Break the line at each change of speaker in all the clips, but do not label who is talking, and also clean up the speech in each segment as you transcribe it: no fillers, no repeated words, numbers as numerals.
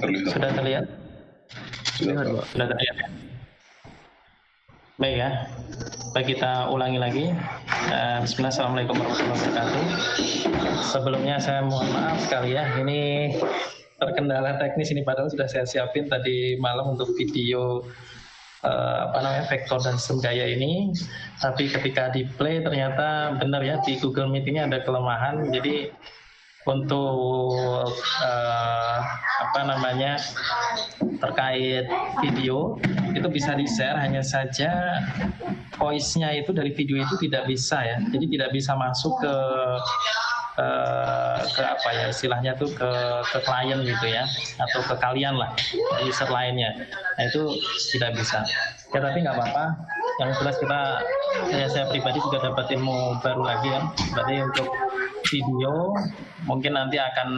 terlihat.
Sudah terlihat? Sudah terlihat ya? Baik ya. Baik, kita ulangi lagi. Bismillah, assalamualaikum warahmatullahi wabarakatuh. Sebelumnya saya mohon maaf sekali ya. Ini terkendala teknis ini, padahal sudah saya siapin tadi malam untuk video vektor dan sistem gaya ini, tapi ketika di play ternyata benar ya, di Google Meet ini ada kelemahan. Jadi untuk terkait video itu bisa di share, hanya saja voice-nya itu dari video itu tidak bisa ya, jadi tidak bisa masuk ke istilahnya tuh ke klien gitu ya, atau ke kalian lah, user lainnya. Nah itu tidak bisa ya, tapi nggak apa-apa. Yang jelas saya pribadi juga dapat ilmu baru lagi ya. Berarti untuk video mungkin nanti akan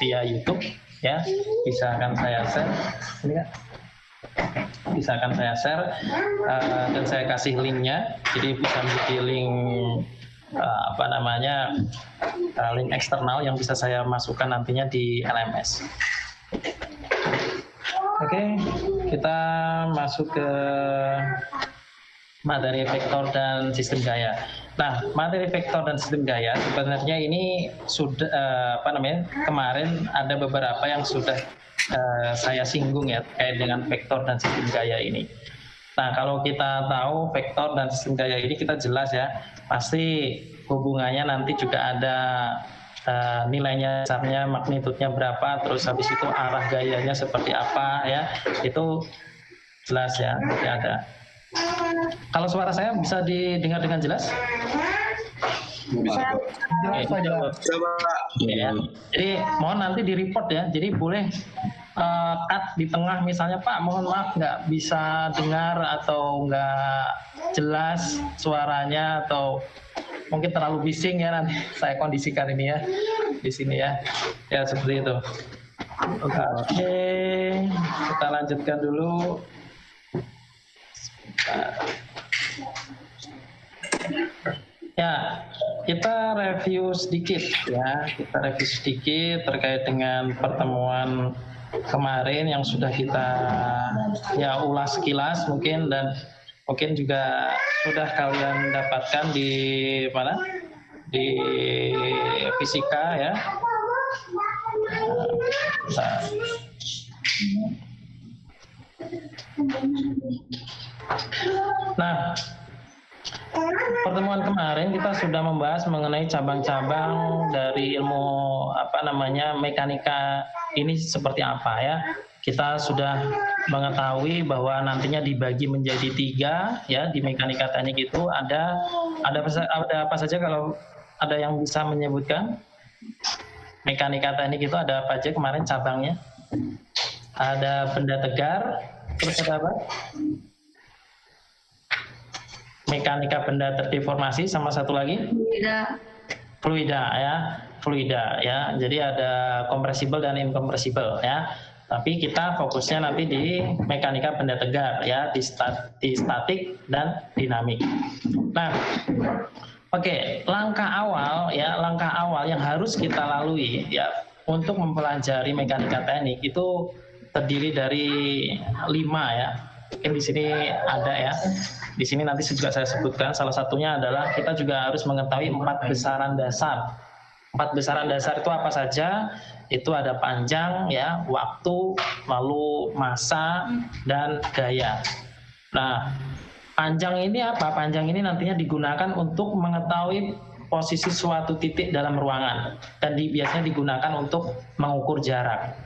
via YouTube ya, bisa akan saya share ini kan, bisa akan saya share dan saya kasih linknya, jadi bisa menjadi link link eksternal yang bisa saya masukkan nantinya di LMS. Oke, kita masuk ke materi vektor dan sistem gaya. Nah, materi vektor dan sistem gaya sebenarnya ini sudah kemarin ada beberapa yang sudah saya singgung ya terkait dengan vektor dan sistem gaya ini. Nah, kalau kita tahu vektor dan sistem gaya ini, kita jelas ya, pasti hubungannya nanti juga ada nilainya, besarnya, magnitudenya berapa, terus habis itu arah gayanya seperti apa ya, itu jelas ya, nanti ada. Kalau suara saya bisa didengar dengan jelas?
Bisa.
Ya. Jadi mohon nanti di report ya, jadi boleh cut di tengah misalnya, Pak mohon maaf nggak bisa dengar atau nggak jelas suaranya, atau mungkin terlalu bising ya, nanti saya kondisikan ini ya di sini ya, ya seperti itu. Oke, kita lanjutkan dulu. Ya, kita review sedikit ya, terkait dengan pertemuan kemarin yang sudah kita ya ulas sekilas mungkin, dan mungkin juga sudah kalian dapatkan di mana, di fisika ya. Nah, pertemuan kemarin kita sudah membahas mengenai cabang-cabang dari ilmu mekanika ini seperti apa ya. Kita sudah mengetahui bahwa nantinya dibagi menjadi 3 ya, di mekanika teknik itu ada apa saja, kalau ada yang bisa menyebutkan. Mekanika teknik itu ada apa aja kemarin cabangnya? Ada benda tegar, terus ada apa? Mekanika benda terdeformasi, sama satu lagi? Fluida ya. Jadi ada kompresibel dan inkompresibel ya. Tapi kita fokusnya nanti di mekanika benda tegar ya, di statik dan dinamik. Nah, langkah awal yang harus kita lalui ya untuk mempelajari mekanika teknik itu terdiri dari 5 ya. Mungkin di sini ada ya. Di sini nanti juga saya sebutkan, salah satunya adalah kita juga harus mengetahui 4 besaran dasar. 4 besaran dasar itu apa saja? Itu ada panjang ya, waktu, lalu massa, dan gaya. Nah, panjang ini apa? Panjang ini nantinya digunakan untuk mengetahui posisi suatu titik dalam ruangan, dan biasanya digunakan untuk mengukur jarak.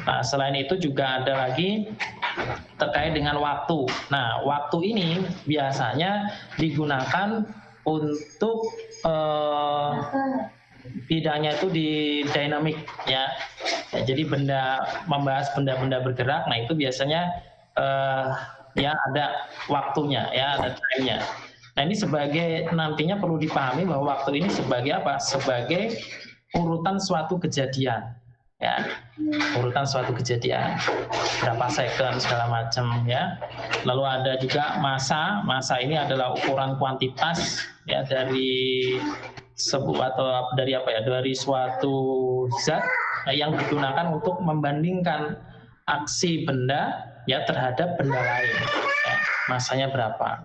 Nah, selain itu juga ada lagi terkait dengan waktu. Nah, waktu ini biasanya digunakan untuk bidangnya itu di dinamik ya. Jadi membahas benda-benda bergerak. Nah, itu biasanya ya ada waktunya ya, ada time-nya. Nah, ini nantinya perlu dipahami bahwa waktu ini sebagai apa? Sebagai urutan suatu kejadian. Ya, urutan suatu kejadian, berapa second segala macam ya. Lalu ada juga massa ini adalah ukuran kuantitas ya dari dari suatu zat yang digunakan untuk membandingkan aksi benda ya terhadap benda lain, ya, masanya berapa.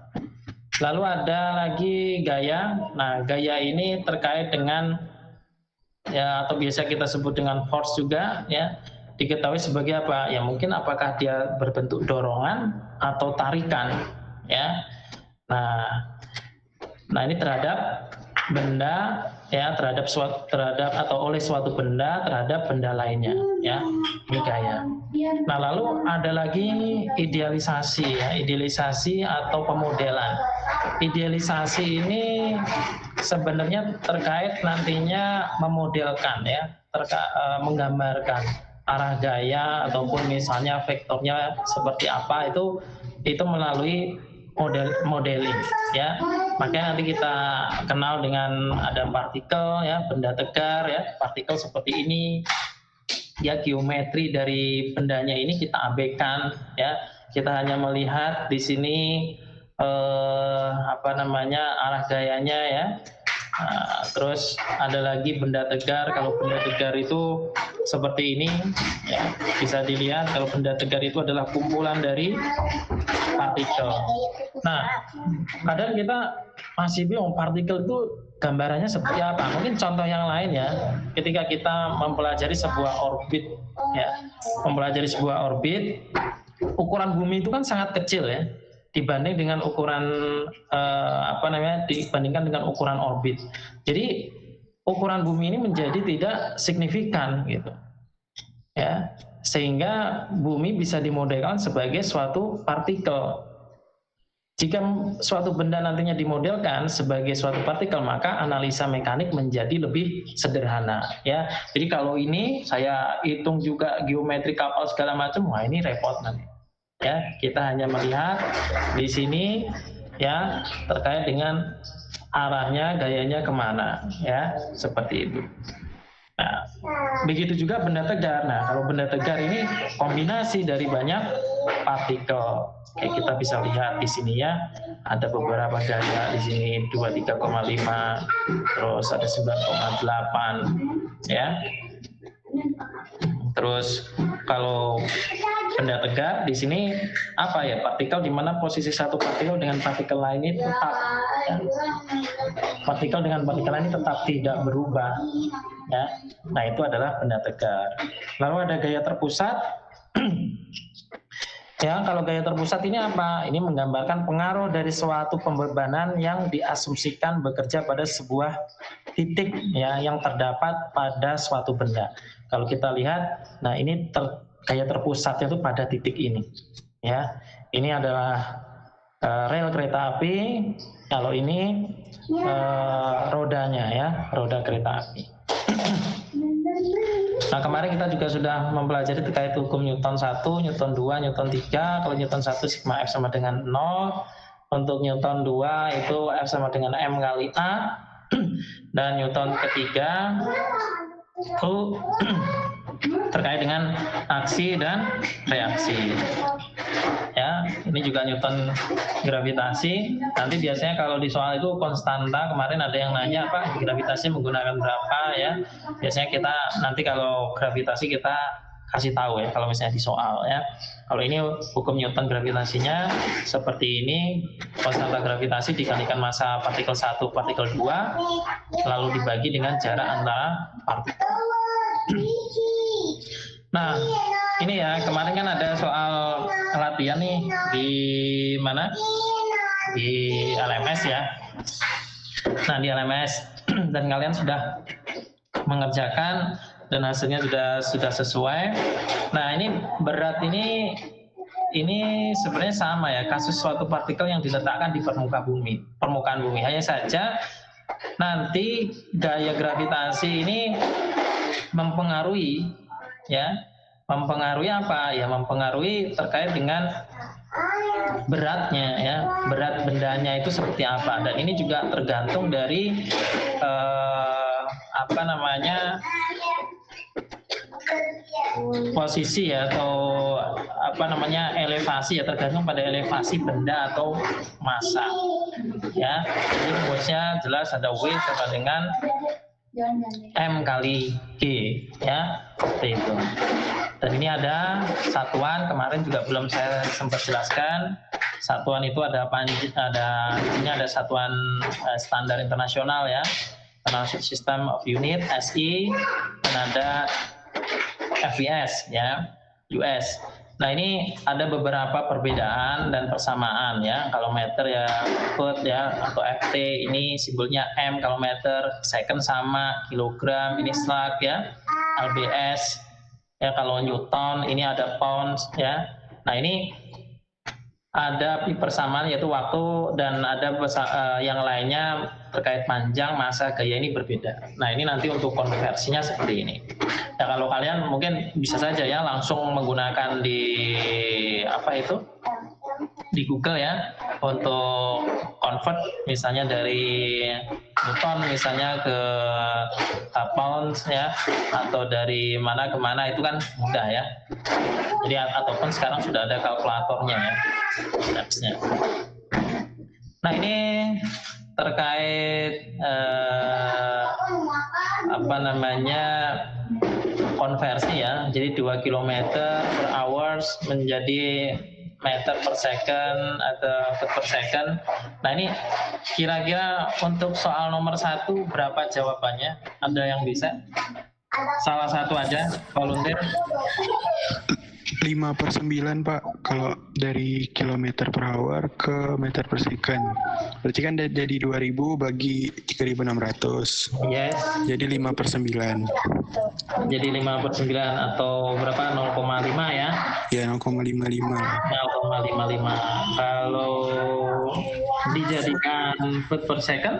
Lalu ada lagi gaya. Nah, gaya ini terkait dengan ya atau biasa kita sebut dengan force juga ya. Diketahui sebagai apa? Ya mungkin apakah dia berbentuk dorongan atau tarikan ya. Nah ini terhadap benda ya, terhadap atau oleh suatu benda terhadap benda lainnya ya. Ini gaya. Nah, lalu ada lagi idealisasi ya, idealisasi atau pemodelan. Idealisasi ini sebenarnya terkait nantinya memodelkan ya, menggambarkan arah gaya ataupun misalnya vektornya seperti apa itu melalui modeling ya. Makanya nanti kita kenal dengan ada partikel ya, benda tegar ya, partikel seperti ini ya, geometri dari bendanya ini kita abaikan ya, kita hanya melihat di sini arah gayanya ya. Terus ada lagi benda tegar. Kalau benda tegar itu seperti ini ya, bisa dilihat kalau benda tegar itu adalah kumpulan dari partikel. Nah, kadang kita masih bingung partikel itu gambarannya seperti apa. Mungkin contoh yang lain ya, ketika kita mempelajari sebuah orbit ya, ukuran bumi itu kan sangat kecil ya, dibanding dengan ukuran dibandingkan dengan ukuran orbit. Jadi ukuran bumi ini menjadi tidak signifikan gitu ya, sehingga bumi bisa dimodelkan sebagai suatu partikel. Jika suatu benda nantinya dimodelkan sebagai suatu partikel, maka analisa mekanik menjadi lebih sederhana ya. Jadi kalau ini saya hitung juga geometri kapal segala macam, wah ini repot nanti ya. Kita hanya melihat di sini ya, terkait dengan arahnya, gayanya kemana ya, seperti itu. Nah, begitu juga benda tegar. Nah, kalau benda tegar ini kombinasi dari banyak partikel. Kayak kita bisa lihat di sini ya, ada beberapa gaya di sini 23,5, terus ada 9,8 ya. Terus kalau benda tegar di sini apa ya, partikel di mana posisi satu partikel dengan partikel lain ini tetap ya. Partikel dengan partikel lain ini tetap tidak berubah ya. Nah, itu adalah benda tegar. Lalu ada gaya terpusat. Ya, kalau gaya terpusat ini apa? Ini menggambarkan pengaruh dari suatu pembebanan yang diasumsikan bekerja pada sebuah titik ya, yang terdapat pada suatu benda. Kalau kita lihat, nah ini gaya terpusatnya itu pada titik ini. Ya, ini adalah rel kereta api. Kalau ini rodanya ya, roda kereta api. Nah, kemarin kita juga sudah mempelajari terkait hukum Newton 1, Newton 2, Newton 3. Kalau Newton 1 sigma F sama dengan 0. Untuk Newton 2 itu F sama dengan M kali A. Dan Newton ketiga itu terkait dengan aksi dan reaksi. Ya, ini juga Newton gravitasi. Nanti biasanya kalau di soal itu konstanta, kemarin ada yang nanya apa gravitasi menggunakan berapa ya. Biasanya kita nanti kalau gravitasi kita kasih tahu ya kalau misalnya di soal ya. Kalau ini hukum Newton gravitasinya seperti ini, konstanta gravitasi dikalikan massa partikel 1, partikel 2, lalu dibagi dengan jarak antara partikel. Nah, ini ya, kemarin kan ada soal latihan nih di mana? Di LMS ya. Nah, di LMS dan kalian sudah mengerjakan dan hasilnya sudah sesuai. Nah, ini berat ini sebenarnya sama ya, kasus suatu partikel yang diletakkan di permukaan bumi. Hanya saja nanti gaya gravitasi ini mempengaruhi apa ya, mempengaruhi terkait dengan beratnya ya, berat bendanya itu seperti apa. Dan ini juga tergantung dari posisi ya, atau elevasi ya, tergantung pada elevasi benda atau massa ya. Jadi rumusnya jelas ada W sama dengan M kali G ya, seperti itu. Dan ini ada satuan, kemarin juga belum saya sempat jelaskan. Satuan itu ada di sini ada satuan standar internasional ya, International System of Unit (SI), dan ada FES ya, US. Nah ini ada beberapa perbedaan dan persamaan ya. Kalau meter ya foot ya, atau FT ini simbolnya M. Kalau meter, second sama, kilogram ini slug ya, LBS ya. Kalau Newton ini ada pounds ya. Nah ini ada persamaan yaitu waktu, dan ada yang lainnya terkait panjang, masa, gaya ini berbeda. Nah ini nanti untuk konversinya seperti ini. Ya kalau kalian mungkin bisa saja ya langsung menggunakan di Google ya untuk convert misalnya dari Newton misalnya ke pounds ya, atau dari mana ke mana, itu kan mudah ya. Jadi ataupun sekarang sudah ada kalkulatornya ya, stepsnya. Nah ini terkait konversi ya. Jadi 2 km per hours menjadi meter per second atau foot per second. Nah ini kira-kira untuk soal nomor 1 berapa jawabannya? Ada yang bisa? Salah satu aja, volunteer.
5/9 Pak, kalau dari kilometer per hour ke meter per second. Berarti kan jadi 2000 bagi 3600.
Yes.
Jadi 5/9.
Jadi 5/9 atau berapa? 0,5 ya?
Ya 0,55.
0,55. Kalau dijadikan foot per second?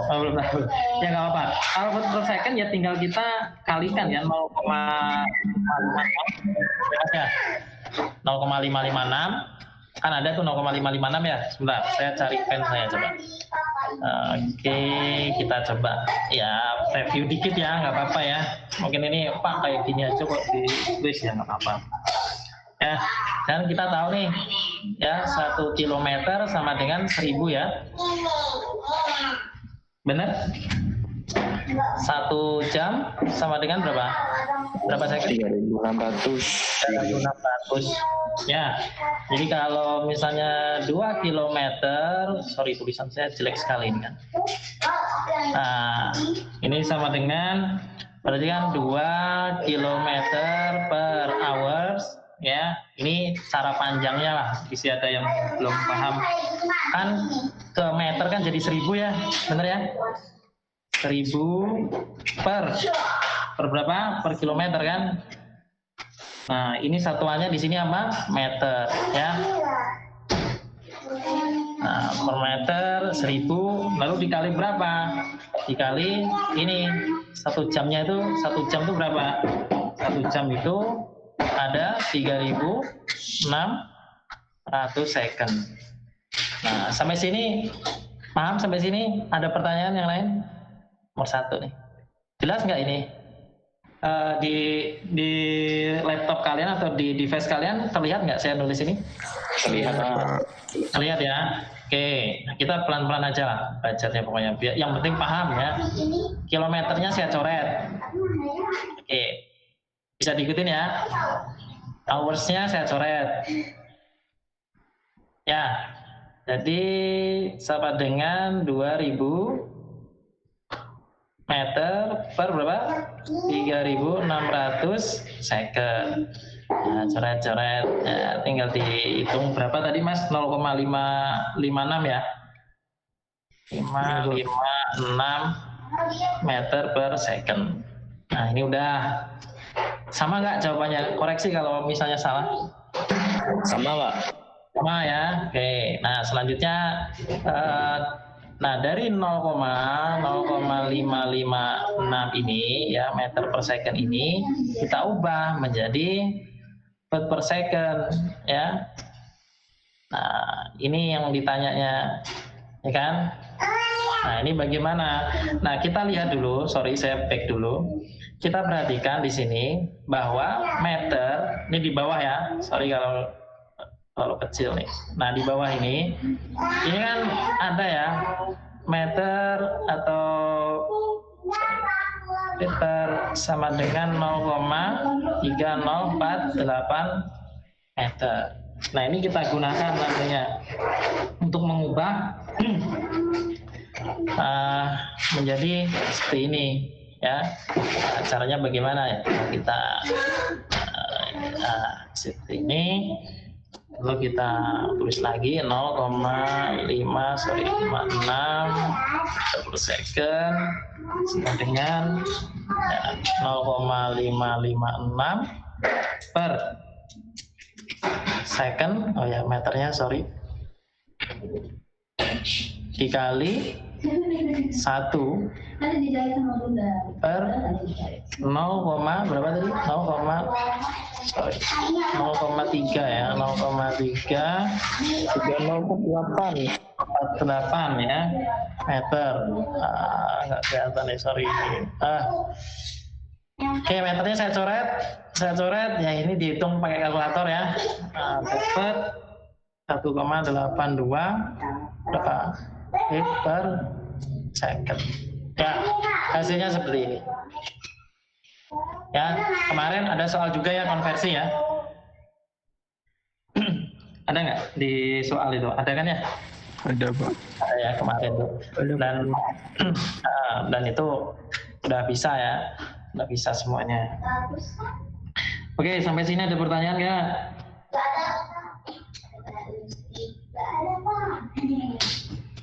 Oh, belum tahu. Ya nggak apa-apa. Kalau foot per second ya tinggal kita kalikan ya 0,556. Kan ada tuh 0,556 ya. Sebentar, saya cari pen saya coba. Oke, kita coba ya review dikit ya, nggak apa-apa ya. Mungkin ini Pak kayak gini aja kok ditulis ya, nggak apa-apa. Ya, dan kita tahu nih ya 1 kilometer sama dengan 1000 ya. Benar? 1 jam sama dengan berapa? Berapa second?
3.600.
3.600. Ya. Jadi kalau misalnya 2 kilometer, sorry tulisan saya jelek sekali ini kan. Nah, ini sama dengan berarti kan 2 kilometer per hours ya. Ini cara panjangnya lah. Isi ada yang belum paham. Kan ke meter kan jadi 1000 ya. Benar ya? 1000 per berapa? Per kilometer kan? Nah, ini satuannya di sini apa? Meter, ya. Nah, per meter 1000, lalu dikali berapa? Dikali ini 1 jamnya itu, 1 jam itu berapa? 1 jam itu ada 3.600 second. Nah, sampai sini paham sampai sini? Ada pertanyaan yang lain? Nomor 1 nih. Jelas nggak ini? Di laptop kalian atau di device kalian terlihat nggak saya nulis ini?
Terlihat.
Terlihat ya. Oke, kita pelan-pelan aja lah belajarnya pokoknya. Yang penting paham ya. Kilometernya saya coret. Oke, bisa diikutin ya. Hoursnya saya coret. Ya, jadi sama dengan 2000 meter per berapa? 3.600 second. Nah, coret-coret. Ya, tinggal dihitung berapa tadi Mas? 0,556 ya? 556 meter per second. Nah, ini udah. Sama nggak jawabannya? Koreksi kalau misalnya salah.
Sama Pak.
Sama ya. Oke. Nah, selanjutnya nah, dari 0,556 ini ya, meter per second ini kita ubah menjadi foot per second ya. Nah, ini yang ditanyanya ya kan? Nah, ini bagaimana? Nah, kita lihat dulu, sorry saya back dulu. Kita perhatikan di sini bahwa meter ini di bawah ya. Sorry kalau kecil nih. Nah, di bawah ini kan ada ya meter atau liter sama dengan 0,3048 meter. Nah, ini kita gunakan nantinya untuk mengubah menjadi seperti ini ya. Caranya bagaimana ya? Kita seperti ini. Lalu kita tulis lagi 0,56 per second sama dengan 0,556 per second. Oh ya, meternya sorry. Dikali 1 per 0, berapa tadi? 0,3 ya, 0,348 ya meter. Nggak kelihatan nih, sorry. Oke, meternya saya coret ya, ini dihitung pakai kalkulator ya. Dapat 1,82 berapa detik per second. Ya, hasilnya seperti ini. Ya, kemarin ada soal juga ya konversi ya. Ada nggak di soal itu? Ada kan ya?
Ada, Pak.
Ada ya kemarin tuh. Dan itu udah bisa ya, udah bisa semuanya. Oke, sampai sini ada pertanyaan nggak?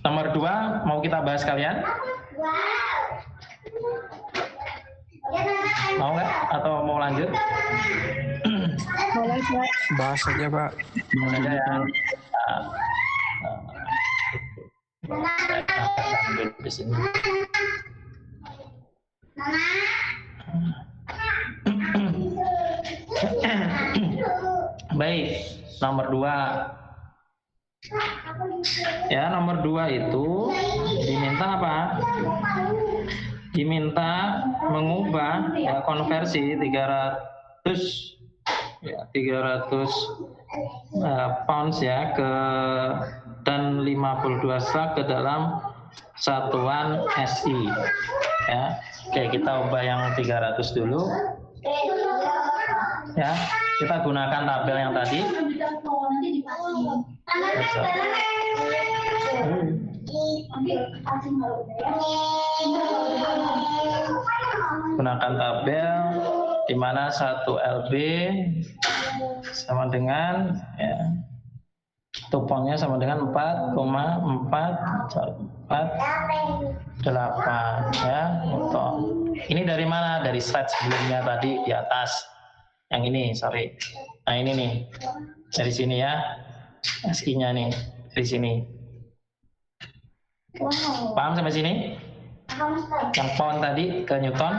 Nomor 2 mau kita bahas kalian? Mau nggak? Atau mau lanjut?
Boleh, Pak.
Bahas aja, Pak.
Bahas aja ya. Di sini. Baik, nomor 2. Ya, nomor 2 itu diminta apa? Diminta mengubah ya, konversi 300 pounds ya ke dan 52 sak ke dalam satuan SI ya. Oke, kita ubah yang 300 dulu ya. Kita gunakan tabel yang tadi. Gunakan tabel di mana 1 LB sama dengan ya, tuponnya sama dengan 4,448 ya Newton. Ini dari mana? Dari slide sebelumnya tadi di atas. Yang ini, sorry. Nah ini nih, dari sini ya, SI-nya nih, dari sini. Paham sampai sini? Yang pound tadi ke Newton?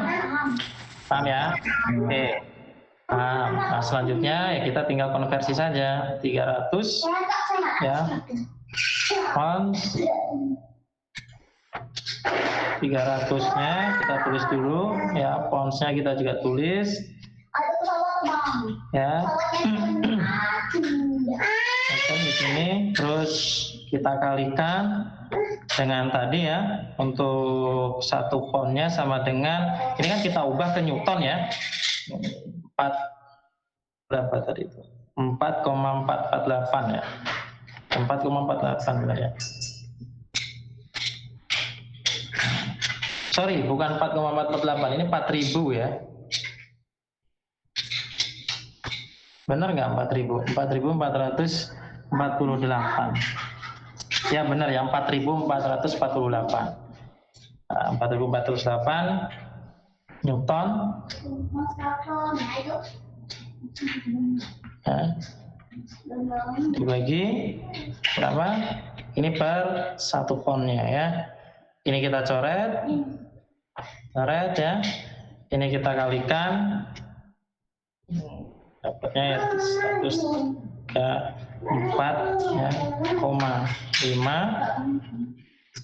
Paham ya? Oke. Paham. Nah selanjutnya ya kita tinggal konversi saja. 300 ya, pounds. 300-nya kita tulis dulu ya, pounds-nya kita juga tulis ya. Di sini terus kita kalikan dengan tadi ya, untuk 1 poundnya sama dengan, ini kan kita ubah ke Newton ya, 4 berapa tadi itu, 4,448 ya, 4,48 benar ya. Sorry, bukan 4,448, ini 4.000 ya. Benar nggak 4.000? 4.448. Ya benar ya, 4.448. 4.448 Newton. Ya. Dibagi berapa? Ini per 1 poundnya ya. Ini kita coret ya. Ini kita kalikan. Dapatnya ya 134 ya, 5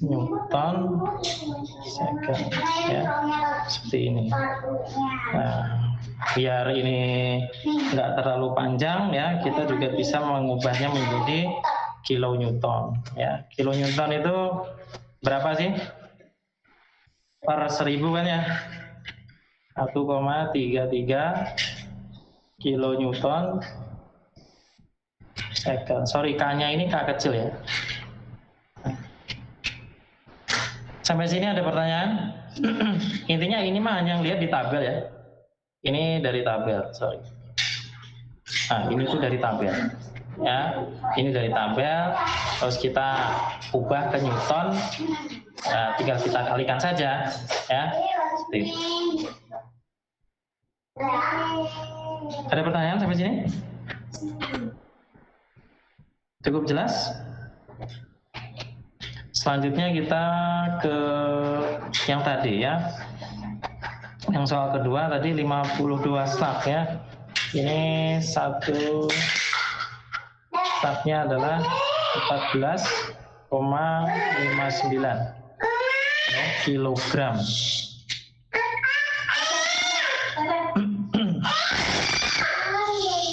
Newton second ya, seperti ini. Nah, biar ini nggak terlalu panjang ya, kita juga bisa mengubahnya menjadi kilonewton ya. Kilonewton itu berapa sih? Per 1000 kan ya? 1,33 kilonewton second. Sorry, K-nya ini K kecil ya. Sampai sini ada pertanyaan? Intinya ini mah hanya lihat di tabel ya. Ini dari tabel, sorry. Nah, ini tuh dari tabel. Ya, ini dari tabel. Terus kita ubah ke Newton. Nah, tinggal kita kalikan saja, ya. Ada pertanyaan sampai sini? Cukup jelas? Selanjutnya kita ke yang tadi ya. Yang soal kedua tadi 52 slab ya. Ini satu slabnya adalah 14,59 kilogram.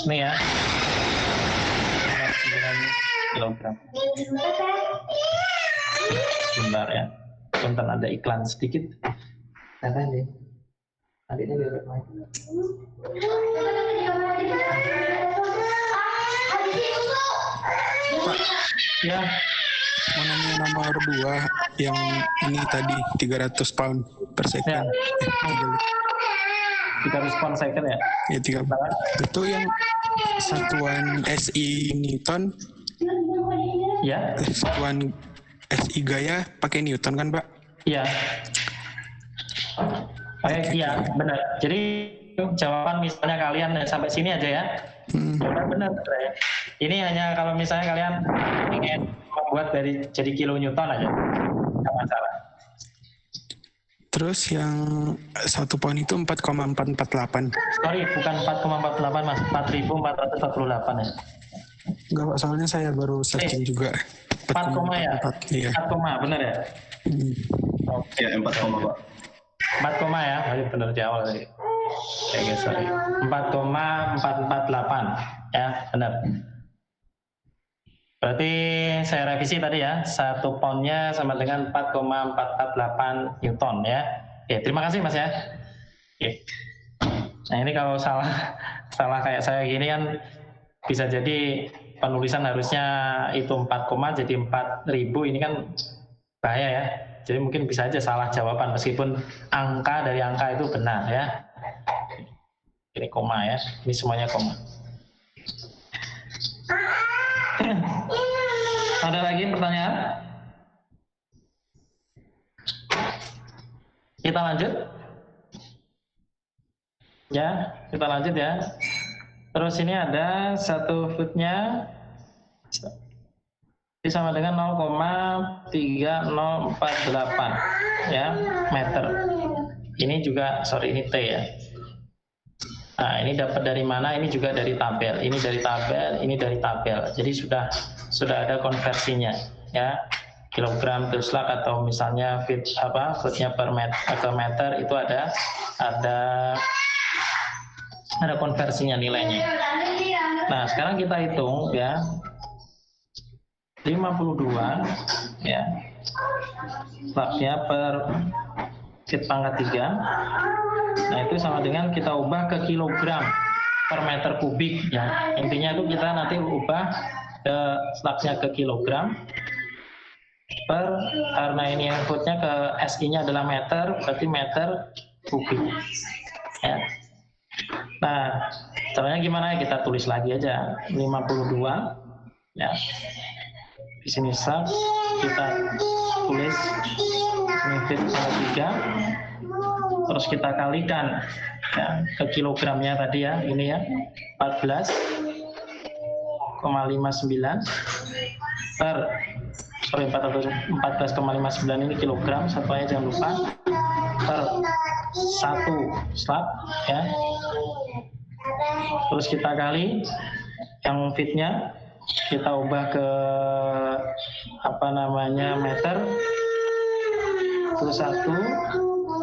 Ini ya. 9 kilogram. Sebentar ya. Sebentar ada iklan sedikit. Ada nih. Adiknya lihat main. Ya,
Mana nomor 2 yang ini tadi 300 pound per second.
Ya. 300 pound second ya?
Ya 3. Itu yang satuan SI Newton.
Ya.
Satuan SI gaya pakai Newton kan, Pak?
Iya. Iya, benar. Jadi jawaban misalnya kalian sampai sini aja ya. Benar. Ya. Ini hanya kalau misalnya kalian ingin membuat jadi kilonewton aja, nggak masalah.
Terus yang 1 pound itu 4,448.
Sorry, bukan 4,48 Mas, 4.448 ya.
Enggak, Pak, soalnya saya baru searching juga.
4, ya?
4, iya.
4, benar ya?
Ya, 4, Pak.
4, ya? Benar di awal tadi. Oke, sorry. 4,448 ya, benar. Berarti saya revisi tadi ya, 1 poundnya sama dengan 4,448 Newton ya. Oke, terima kasih Mas ya. Oke. Nah ini kalau salah kayak saya gini kan bisa jadi penulisan harusnya itu 4, jadi 4.000, ini kan bahaya ya. Jadi mungkin bisa aja salah jawaban meskipun angka dari angka itu benar ya. Ini koma ya, ini semuanya koma. Ada lagi pertanyaan? Kita lanjut? Ya, kita lanjut ya. Terus ini ada 1 footnya sama dengan 0,3048 ya meter. Ini juga, sorry, ini T ya. Nah, ini dapat dari mana? Ini juga dari tabel. Ini dari tabel, ini dari tabel. Jadi sudah ada konversinya ya. Kilogram per slug atau misalnya footnya per meter itu ada konversinya nilainya. Nah, sekarang kita hitung ya. 52 ya. Slugnya per fit pangkat 3. Nah, itu sama dengan kita ubah ke kilogram per meter kubik ya. Intinya itu kita nanti ubah ke slugnya ke kilogram karena ini inputnya ke SI-nya adalah meter, berarti meter kubik ya. Nah, caranya gimana? Kita tulis lagi aja 52 ya. Di sini slug kita tulis ini fit pangkat 3, terus kita kalikan ya, ke kilogramnya tadi ya, ini ya 14,59 per 14,59 ini kilogram, satuannya jangan lupa, per 1 slab ya. Terus kita kali yang fitnya, kita ubah ke meter, terus 1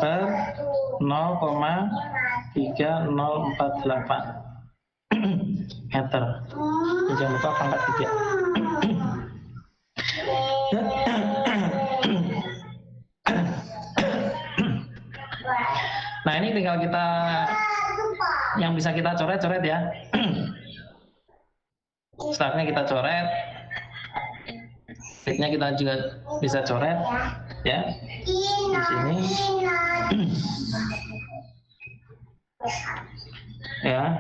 per 0,3048 meter. Jangan lupa pangkat 3. Nah ini tinggal kita yang bisa kita coret-coret ya. Startnya kita coret, fitnya kita juga bisa coret ya di sini. Ya,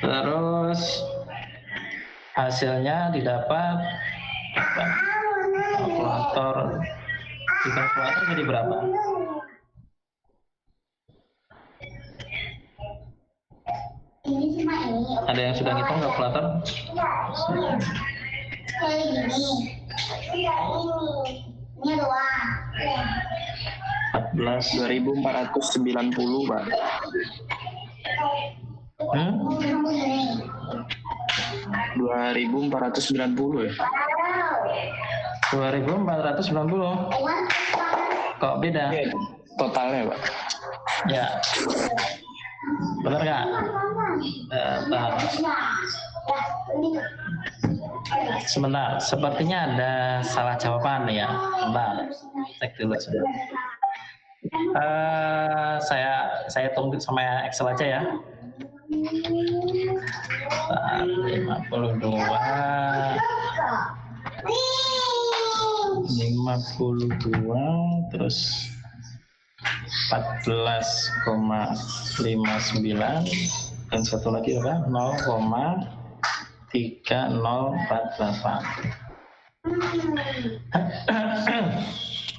terus hasilnya didapat kalkulator. Di kalkulator jadi berapa? Ada yang sudah ngitung kalkulator?
Ini doang.
2.490 Pak. 2.490 ya.
2.490. Kok beda?
Totalnya Pak.
Ya. Benar nggak? Sebentar, sepertinya ada salah jawaban ya. Bentar, cek dulu sebentar. Saya tunggu sama Excel aja ya. 52 terus 14,59 dan satu lagi apa? 0,3048.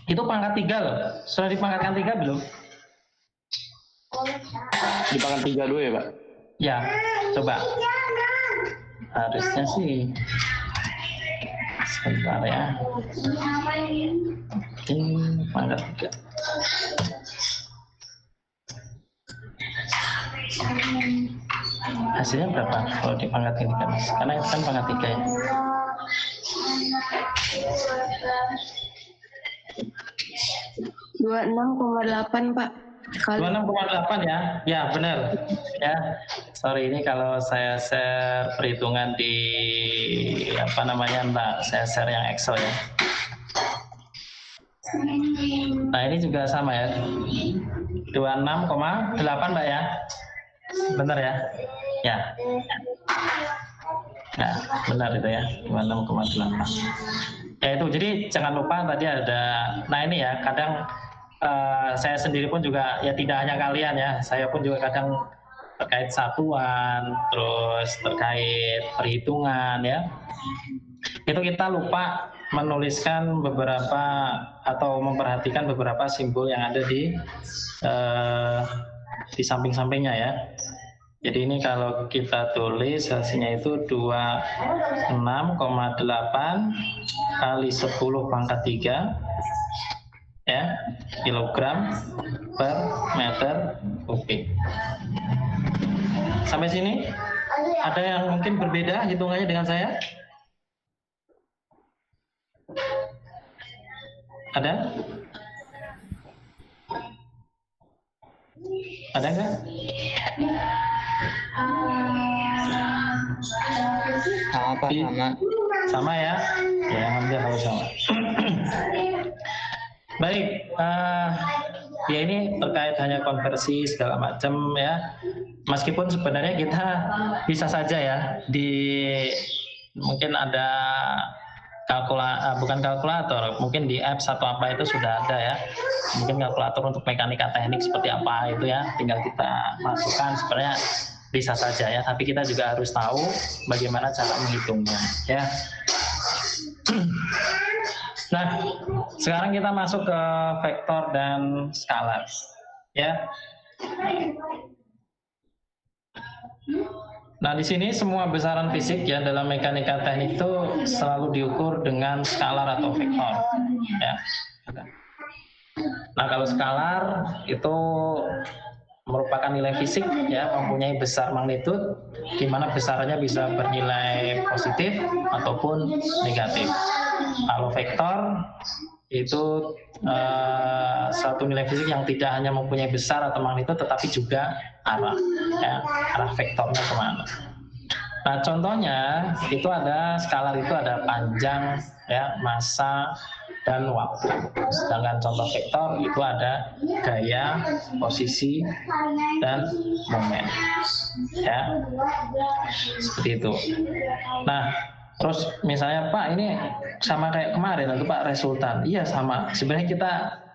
Itu pangkat 3 loh. Sudah dipangkatkan 3 belum?
Dipangkat 3 dulu ya Pak?
Ya, coba. Harusnya sih. Sebentar ya. Ini pangkat 3. Hasilnya berapa kalau dipangkatkan 3 Mas? Karena itu kan pangkat 3 ya.
$26,8 Pak.
26,8 ya. Ya, benar. Ya. Sorry ini kalau saya share perhitungan di enggak saya share yang Excel ya. Nah, ini juga sama ya. 26,8 Mbak ya. Benar ya? Ya. Nah, benar itu ya. 26,8. Ya itu, jadi jangan lupa tadi ada, nah ini ya, kadang saya sendiri pun juga, ya tidak hanya kalian ya, saya pun juga kadang terkait satuan, terus terkait perhitungan ya, itu kita lupa menuliskan beberapa atau memperhatikan beberapa simbol yang ada di samping-sampingnya ya. Jadi ini kalau kita tulis hasilnya itu 26,8 kali 10 pangkat 3 ya, kilogram per meter kubik. Sampai sini ada yang mungkin berbeda hitungannya dengan saya? Ada? Ada nggak?
Apa sama?
Sama ya? Ya, alhamdulillah kalau sama. Baik, ya ini terkait hanya konversi segala macam ya. Meskipun sebenarnya kita bisa saja ya mungkin ada bukan kalkulator, mungkin di apps atau apa itu sudah ada ya. Mungkin kalkulator untuk mekanika teknik seperti apa itu ya, tinggal kita masukkan, sebenarnya bisa saja ya. Tapi kita juga harus tahu bagaimana cara menghitungnya ya. Nah, sekarang kita masuk ke vektor dan skalar ya. Nah, di sini semua besaran fisik ya dalam mekanika teknik itu selalu diukur dengan skalar atau vektor ya. Nah, kalau skalar itu merupakan nilai fisik ya, mempunyai besar magnitud di mana besarannya bisa bernilai positif ataupun negatif. Kalau vektor itu satu nilai fisik yang tidak hanya mempunyai besar atau magnitud tetapi juga arah ya, arah vektornya kemana. Nah, contohnya itu ada skalar, itu ada panjang ya, massa, dan waktu. Sedangkan contoh vektor itu ada gaya, posisi, dan momen. Ya, seperti itu. Nah, terus misalnya Pak ini sama kayak kemarin itu Pak resultan. Iya sama. Sebenarnya kita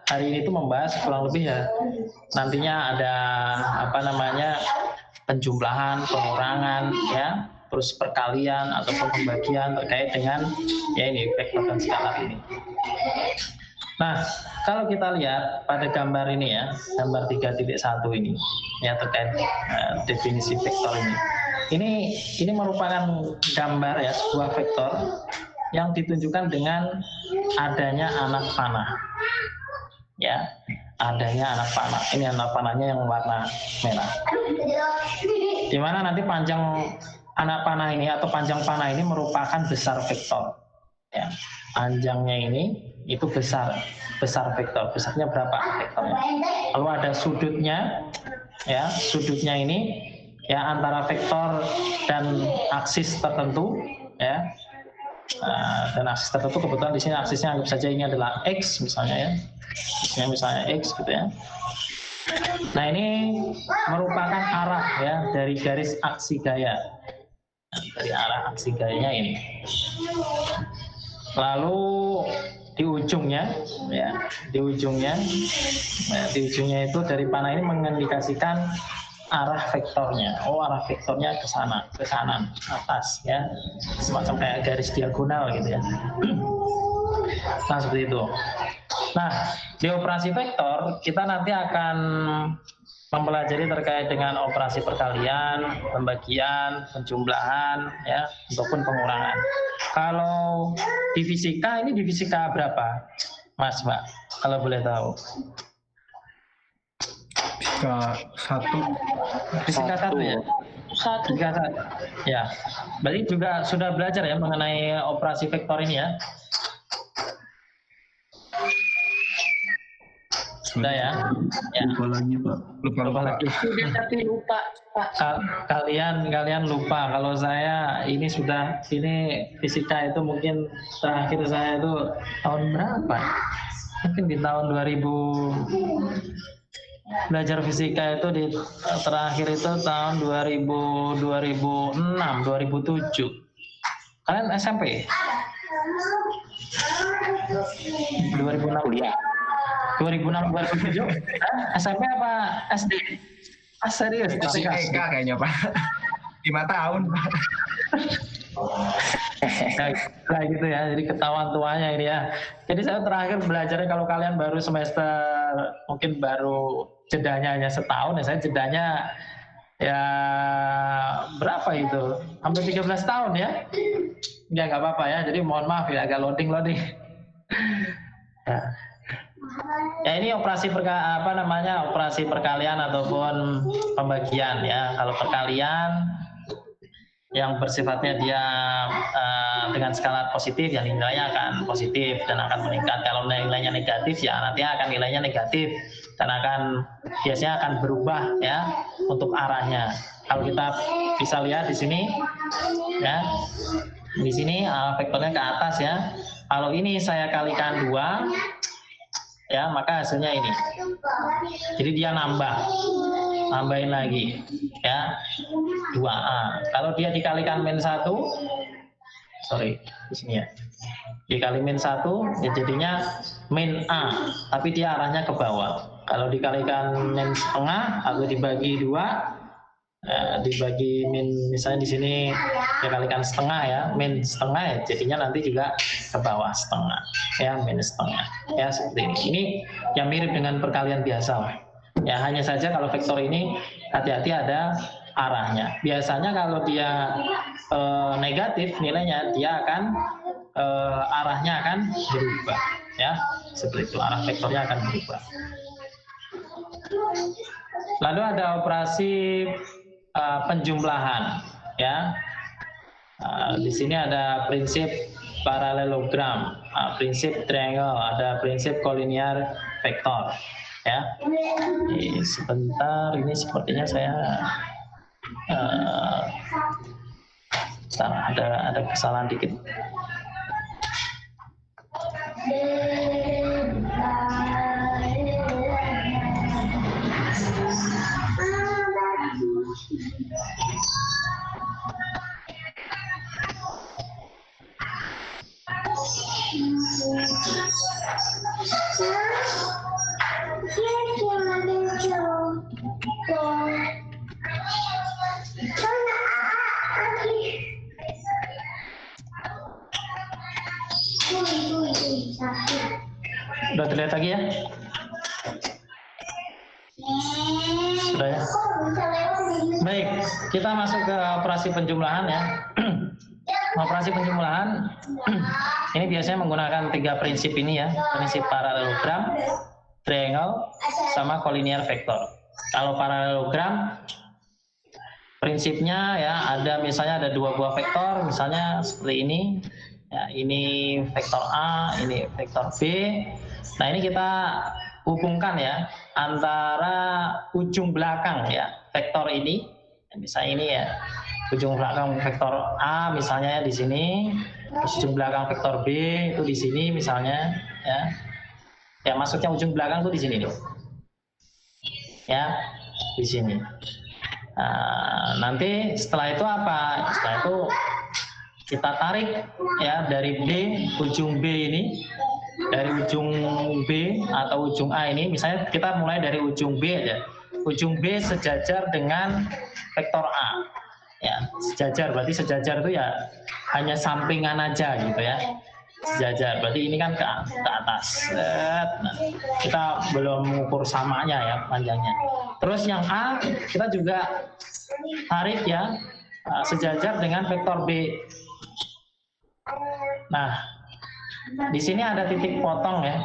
hari ini tuh membahas kurang lebih ya. Nantinya ada penjumlahan, pengurangan, ya, terus perkalian ataupun pembagian terkait dengan ya ini vektor dan skalar ini. Nah, kalau kita lihat pada gambar ini ya, gambar 3.1 ini ya terkait definisi vektor ini. Ini merupakan gambar ya sebuah vektor yang ditunjukkan dengan adanya anak panah. Ya, adanya anak panah. Ini anak panahnya yang warna merah. Di mana nanti panjang anak panah ini atau panjang panah ini merupakan besar vektor. Ya, panjangnya ini itu besar vektor. Besarnya berapa vektornya? Lalu ada sudutnya, ya sudutnya ini ya antara vektor dan aksis tertentu, ya. Dan aksis tertentu kebetulan di sini aksisnya anggap saja ini adalah x misalnya ya. Misalnya x gitu ya. Nah ini merupakan arah ya dari garis aksi gaya. Dari arah aksi gayanya ini. Lalu di ujungnya ya, di ujungnya itu dari panah ini mengindikasikan arah vektornya. Oh, arah vektornya ke sana, ke kanan, atas ya. Semacam kayak garis diagonal gitu ya. Nah, seperti itu. Nah, di operasi vektor kita nanti akan mempelajari terkait dengan operasi perkalian, pembagian, penjumlahan ya, ataupun pengurangan. Kalau di fisika ini di fisika berapa? Mas, Mbak, kalau boleh tahu. Fisika 1 ya? Fisika 1. Ya. Berarti juga sudah belajar ya mengenai operasi vektor ini ya? Sudah ya? Ya.
Lupa lagi Pak.
Lupa lagi.
Sudah tapi lupa Pak.
Kalian lupa. Kalau saya ini fisika itu mungkin terakhir saya itu tahun berapa? Mungkin di tahun 2000. Belajar fisika itu terakhir itu tahun 2006, 2007. Kalian SMP? 2006 kuliah. 2006, 2007. SMP apa SD? Serius?
TK kayaknya Pak. 5 tahun Pak.
Nah gitu ya, jadi ketahuan tuanya ini ya. Jadi saya terakhir belajarnya kalau kalian baru semester, mungkin baru jedanya hanya setahun ya, saya jedanya ya berapa itu? Hampir 13 tahun ya. Ya nggak apa-apa ya, jadi mohon maaf ya agak loading. Ya. Ya ini operasi operasi perkalian ataupun pembagian ya. Kalau perkalian yang bersifatnya dia dengan skala positif, yang nilainya akan positif dan akan meningkat. Kalau nilainya negatif ya nanti akan nilainya negatif dan biasanya akan berubah ya untuk arahnya. Kalau kita bisa lihat di sini ya, di sini vektornya ke atas ya. Kalau ini saya kalikan 2 ya, maka hasilnya ini. Jadi dia nambahin lagi ya 2A. Kalau dia dikalikan -1, di sini ya, dikali -1 ya jadinya -A, tapi dia arahnya ke bawah. Kalau dikalikan -setengah atau dibagi 2, dibagi misalnya di sini dikalikan setengah ya, -setengah ya jadinya nanti juga ke bawah setengah ya, -setengah ya, seperti ini. Ini yang mirip dengan perkalian biasa lah. Ya hanya saja kalau vektor ini hati-hati ada arahnya. Biasanya kalau dia negatif nilainya, dia akan arahnya akan berubah ya, seperti itu, arah vektornya akan berubah. Lalu ada operasi penjumlahan ya. Di sini ada prinsip paralelogram, prinsip triangle, ada prinsip kolinear vektor ya. Sebentar, ini sepertinya saya ada kesalahan dikit. Udah terlihat lagi ya? Sudah ya? Baik, kita masuk ke operasi penjumlahan ya. Operasi penjumlahan ini biasanya menggunakan 3 prinsip ini ya, prinsip paralelogram, triangle, sama collinear vector. Kalau paralelogram prinsipnya ya misalnya ada 2 buah vektor, misalnya seperti ini. Ya, ini vektor A, ini vektor B. Nah, ini kita hubungkan ya antara ujung belakang ya vektor ini. Misalnya ini ya, ujung belakang vektor A misalnya di sini, terus ujung belakang vektor B itu di sini misalnya ya. Ya, maksudnya ujung belakang tuh di sini nih. Ya, di sini. Nah, nanti setelah itu apa? Setelah itu kita tarik ya dari B, ujung B ini, dari ujung B atau ujung A ini, misalnya kita mulai dari ujung B aja. Ujung B sejajar dengan vektor A. Ya, sejajar, berarti sejajar itu ya hanya sampingan aja gitu ya. Sejajar, berarti ini kan ke atas. Nah, kita belum mengukur samanya ya panjangnya. Terus yang A kita juga tarik ya sejajar dengan vektor B. Nah, di sini ada titik potong ya.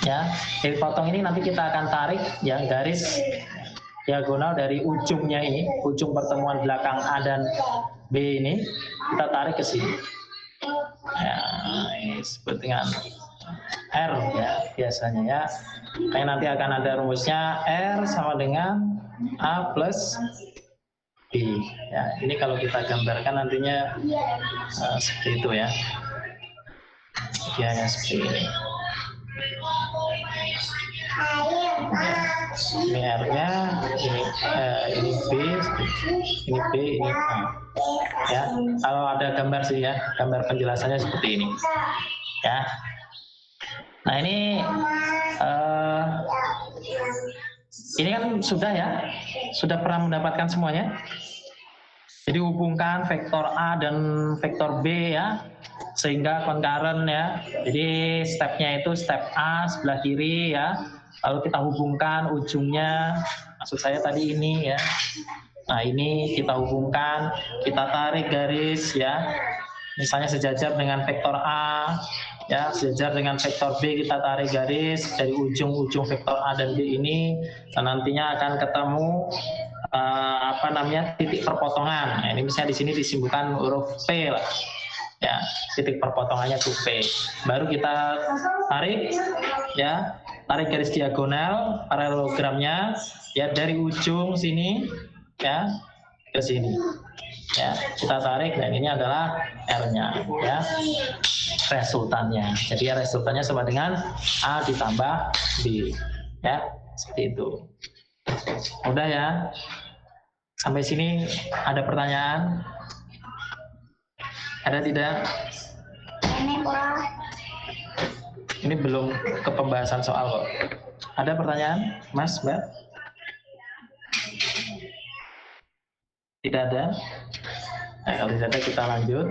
Ya, titik potong ini nanti kita akan tarik ya garis diagonal dari ujungnya ini, ujung pertemuan belakang A dan B ini kita tarik ke sini. Ya, ini disebut dengan R ya biasanya ya. Kayak nanti akan ada rumusnya R sama dengan A plus B. Ya, ini kalau kita gambarkan nantinya seperti itu ya. Bagiannya seperti ini. Ini R-nya, ini B, ini B, ini A. Ya, kalau ada gambar sih ya, gambar penjelasannya seperti ini. Ya. Nah, ini kan sudah ya, sudah pernah mendapatkan semuanya. Jadi hubungkan vektor A dan vektor B ya, sehingga concurrent ya. Jadi stepnya itu step A sebelah kiri ya, lalu kita hubungkan ujungnya, maksud saya tadi ini ya. Nah, ini kita hubungkan, kita tarik garis ya, misalnya sejajar dengan vektor A ya, sejajar dengan vektor B, kita tarik garis dari ujung-ujung vektor A dan B ini, dan nantinya akan ketemu titik perpotongan. Nah, ini misalnya di sini disimbolkan huruf P lah. Ya, titik perpotongannya itu P. Baru kita tarik ya, tarik garis diagonal paralelogramnya ya dari ujung sini ya ke sini. Ya, kita tarik dan ini adalah R-nya ya. Resultannya. Jadi resultannya sama dengan A ditambah B. Ya, seperti itu. Udah ya. Sampai sini ada pertanyaan? Ada tidak? Ini belum ke pembahasan soal kok. Ada pertanyaan, Mas, Mbak? Tidak ada? Nah, kalau tidak ada kita lanjut.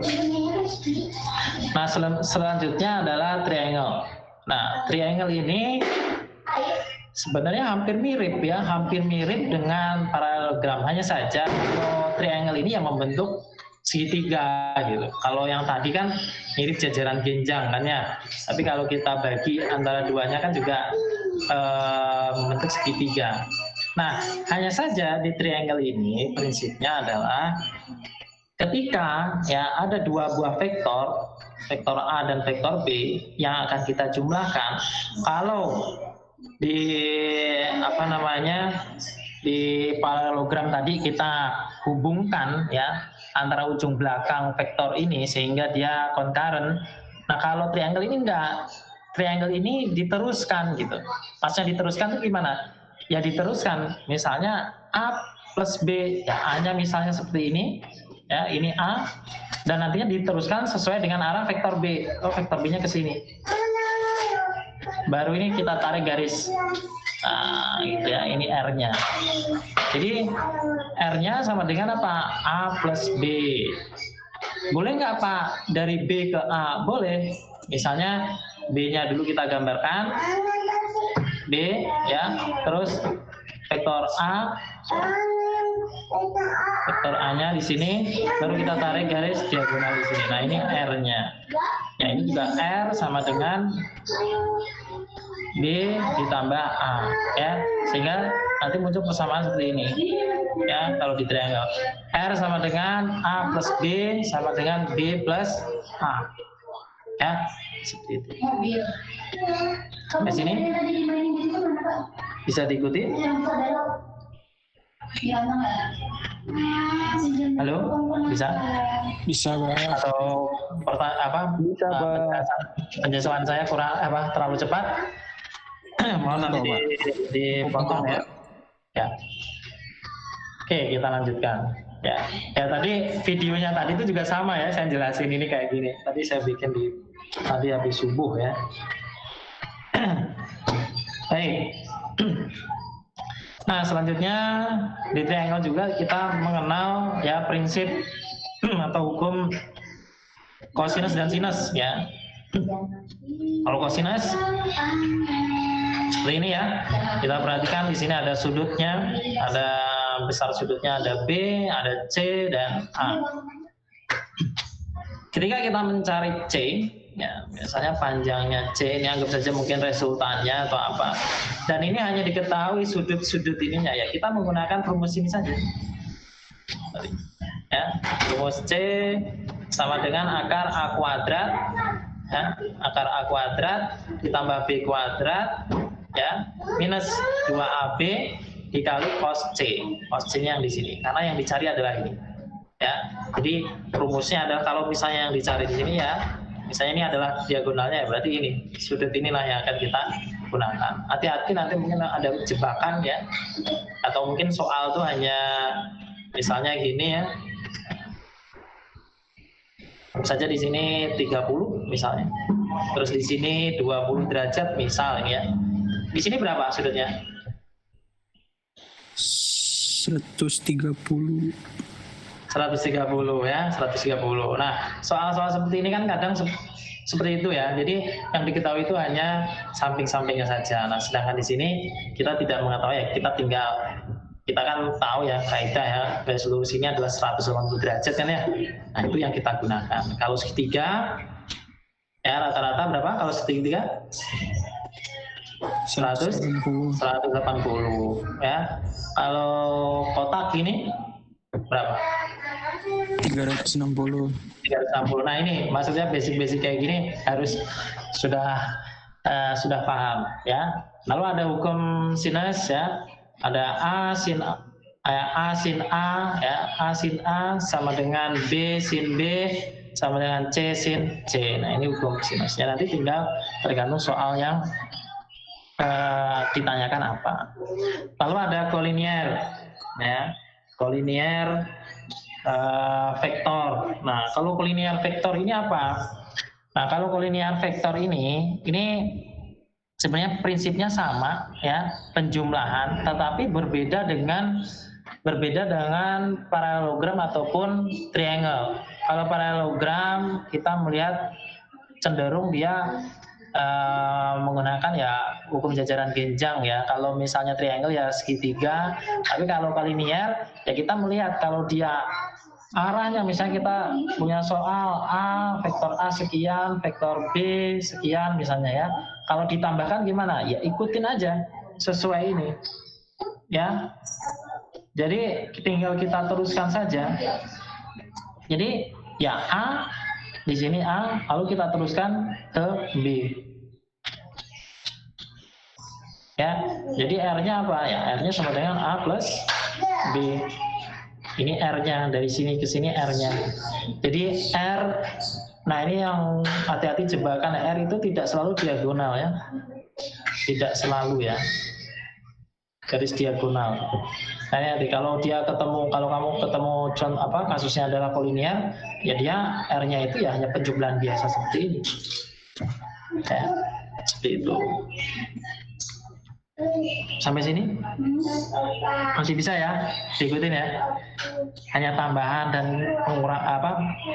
Nah, selanjutnya adalah triangle. Nah, triangle ini sebenarnya hampir mirip ya, hampir mirip dengan paralelogram. Hanya saja kalau triangle ini yang membentuk segitiga gitu. Kalau yang tadi kan mirip jajaran genjang kan ya. Tapi kalau kita bagi antara duanya kan juga membentuk segitiga. Nah, hanya saja di triangle ini prinsipnya adalah ketika ya ada 2 buah vektor, vektor A dan vektor B yang akan kita jumlahkan, kalau di di paralelogram tadi kita hubungkan ya antara ujung belakang vektor ini sehingga dia concurrent, Nah kalau triangle ini enggak, triangle ini diteruskan gitu. Pasnya diteruskan itu gimana? Ya diteruskan, misalnya A plus B, ya A-nya misalnya seperti ini, ya ini A, dan nantinya diteruskan sesuai dengan arah vektor B. Oh vektor B-nya ke sini. Baru ini kita tarik garis, nah, gitu ya, ini R-nya. Jadi R-nya sama dengan apa? A plus B. Boleh nggak Pak dari B ke A? Boleh. Misalnya B-nya dulu kita gambarkan, B ya, terus vektor A, vektor A-nya di sini, baru kita tarik garis diagonal di sini. Nah ini R-nya. Ya ini juga R sama dengan B ditambah A ya, sehingga nanti muncul persamaan seperti ini ya kalau di triangle. R sama dengan A plus B sama dengan B plus A ya, seperti itu. Sampai sini bisa diikuti? Halo, bisa?
Bisa, Pak.
Atau
Bisa, Pak.
penjelasan saya kurang terlalu cepat? Mohon nanti dipotong ya. Ya. Oke, kita lanjutkan. Ya, tadi videonya tadi itu juga sama ya, saya jelasin ini kayak gini. Tadi saya bikin tadi habis subuh ya. Baik. Nah, selanjutnya di triangle juga kita mengenal ya prinsip atau hukum kosinus dan sinus ya. Kalau kosinus seperti ini ya. Kita perhatikan di sini ada sudutnya, ada besar sudutnya, ada B, ada C dan A. Ketika kita mencari C, ya biasanya panjangnya C, ini anggap saja mungkin resultannya atau apa. Dan ini hanya diketahui sudut-sudut ininya ya. Kita menggunakan rumus ini saja. Ya, rumus C sama dengan akar A kuadrat, ya, akar A kuadrat ditambah B kuadrat, ya, minus 2AB dikali cos C. Cos C-nya yang di sini, karena yang dicari adalah ini. Ya, jadi rumusnya adalah kalau misalnya yang dicari di sini ya, misalnya ini adalah diagonalnya ya, berarti ini sudut inilah yang akan kita gunakan. Hati-hati nanti mungkin ada jebakan ya, atau mungkin soal tuh hanya misalnya gini ya, saja di sini 30 misalnya, terus di sini 20 derajat misal ini ya. Di sini berapa sudutnya?
130
ya, 130. Nah, soal-soal seperti ini kan kadang seperti itu ya. Jadi yang diketahui itu hanya samping-sampingnya saja. Nah, sedangkan di sini kita tidak mengetahui ya. Kita kan tahu ya kaidah ya, resolusinya adalah 180 derajat kan ya. Nah, itu yang kita gunakan. Kalau segitiga ya rata-rata berapa kalau segitiga? 180 ya. Kalau kotak ini berapa?
360.
Nah ini maksudnya basic-basic kayak gini harus sudah paham ya. Lalu ada hukum sinus ya. Ada A sin A ya, A sin A sama dengan B sin B sama dengan C sin C. Nah ini hukum sinusnya. Nanti tinggal tergantung soal yang ditanyakan apa. Lalu ada kolinier ya, kolinier vektor. Nah, kalau kolinier vektor ini apa? Nah, kalau kolinier vektor ini sebenarnya prinsipnya sama ya, penjumlahan, tetapi berbeda dengan paralelogram ataupun triangle. Kalau paralelogram kita melihat cenderung dia menggunakan ya hukum jajaran genjang ya. Kalau misalnya triangle ya segitiga. Tapi kalau kolinier ya kita melihat kalau dia arahnya, misalnya kita punya soal A, vektor A sekian, vektor B sekian misalnya ya. Kalau ditambahkan gimana? Ya ikutin aja sesuai ini. Ya. Jadi tinggal kita teruskan saja. Jadi ya A, di sini A, lalu kita teruskan ke B. Ya, jadi R-nya apa? Ya, R-nya sama dengan A plus B. Ini R-nya, dari sini ke sini R-nya. Jadi R Nah ini yang hati-hati, jebakan R itu tidak selalu diagonal ya, tidak selalu ya, garis diagonal. Nah nanti kalau kamu ketemu kasusnya adalah kolinier, ya dia R-nya itu ya hanya penjumlahan biasa seperti ini, ya, seperti itu. Sampai sini masih bisa ya, diikutin ya. Hanya tambahan dan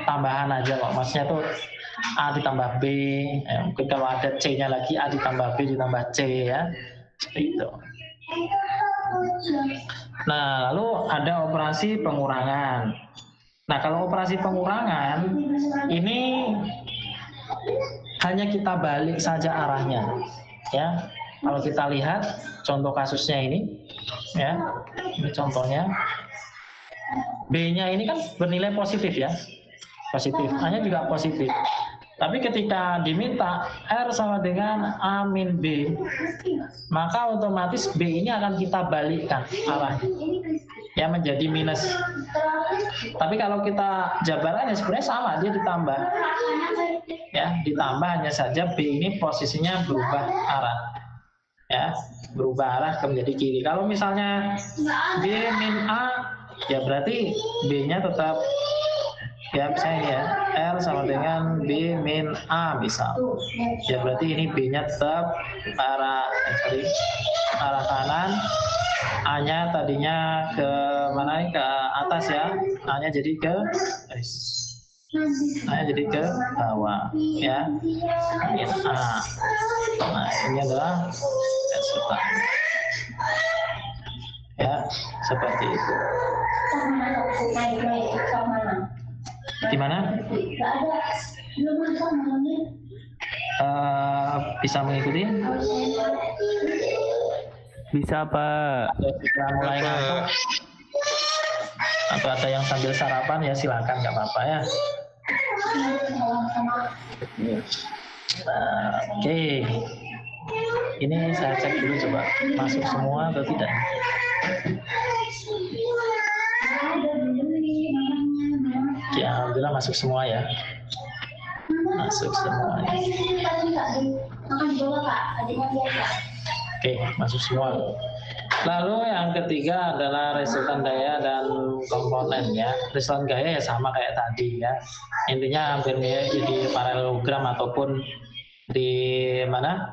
tambahan aja kok. Maksudnya tuh A ditambah B, mungkin kalau ada C-nya lagi A ditambah B ditambah C ya, seperti itu. Nah, lalu ada operasi pengurangan. Nah, kalau operasi pengurangan ini hanya kita balik saja arahnya, ya. Kalau kita lihat contoh kasusnya ini, ya, ini contohnya. B-nya ini kan bernilai positif ya, positif. A-nya juga positif. Tapi ketika diminta R sama dengan A min B, maka otomatis B ini akan kita balikkan arahnya, ya, menjadi minus. Tapi kalau kita jabarannya sebenarnya sama, dia ditambah, ya, ditambah, hanya saja B ini posisinya berubah arah, ya, berubah arah menjadi kiri. Kalau misalnya B min A, ya berarti B-nya tetap, ya misalnya ya, R sama dengan B min A misal, ya berarti ini B-nya tetap arah kanan, A-nya tadinya ke mana, ke atas ya, A-nya jadi ke bawah, ya, min A. Nah ini adalah resultan, ya, seperti itu. Di mana? Bisa mengikuti?
Bisa Pak.
Sudah mulai ngantuk? Atau ada yang sambil sarapan, ya silakan, nggak apa-apa ya. Oke. Ini saya cek dulu coba masuk semua atau tidak. Ya, alhamdulillah masuk semua ya. Masuk semua. Oke, masuk semua. Lalu yang ketiga adalah resultan daya dan komponen ya. Resultan gaya ya sama kayak tadi ya. Intinya hampir mirip di paralelogram ataupun di mana?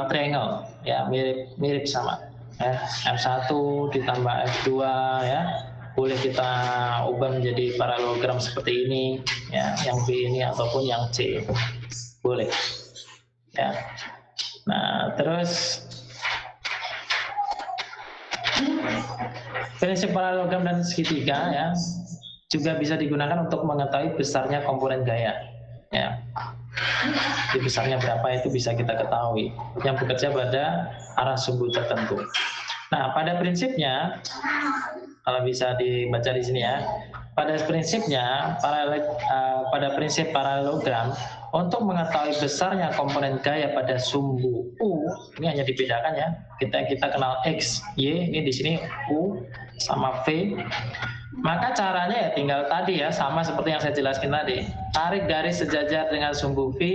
Triangle ya, mirip sama. Ya, F1 ditambah F2 ya. Boleh kita ubah menjadi paralelogram seperti ini ya, yang B ini ataupun yang C, boleh ya. Nah terus prinsip paralelogram dan segitiga ya juga bisa digunakan untuk mengetahui besarnya komponen gaya ya. Jadi besarnya berapa itu bisa kita ketahui yang bekerja pada arah sumbu tertentu. Nah pada prinsipnya, kalau bisa dibaca di sini ya, pada prinsipnya pada prinsip paralelogram, untuk mengetahui besarnya komponen gaya pada sumbu U, ini hanya dibedakan ya, kita kenal X, Y, ini di sini U sama V, maka caranya ya tinggal tadi ya, sama seperti yang saya jelaskan tadi, tarik garis sejajar dengan sumbu V,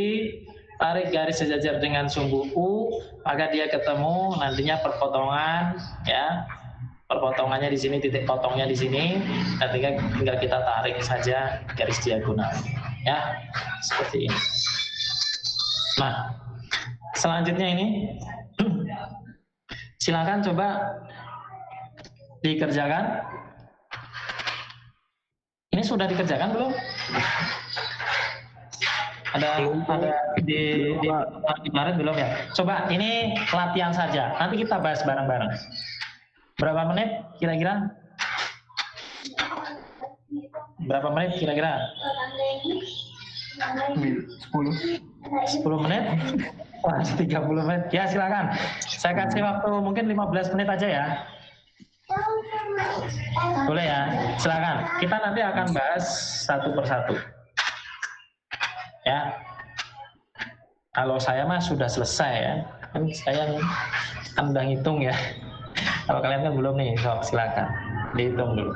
tarik garis sejajar dengan sumbu U, maka dia ketemu nantinya perpotongan ya. Perpotongannya di sini, titik potongnya di sini, ketika tinggal kita tarik saja garis diagonal, ya, seperti ini. Nah, selanjutnya ini, silakan coba dikerjakan. Ini sudah dikerjakan belum? Ada di kemarin belum ya? Coba ini latihan saja. Nanti kita bahas bareng-bareng. Berapa menit kira-kira? Berapa menit kira-kira? 10 menit? Wah, 30 menit. Ya, silakan. Saya kasih waktu mungkin 15 menit aja ya. Boleh ya? Silakan. Kita nanti akan bahas satu persatu. Ya. Kalau saya mah sudah selesai ya. Kan saya kan udah ngitung ya. Kalau kalian kan belum nih, so silakan dihitung dulu.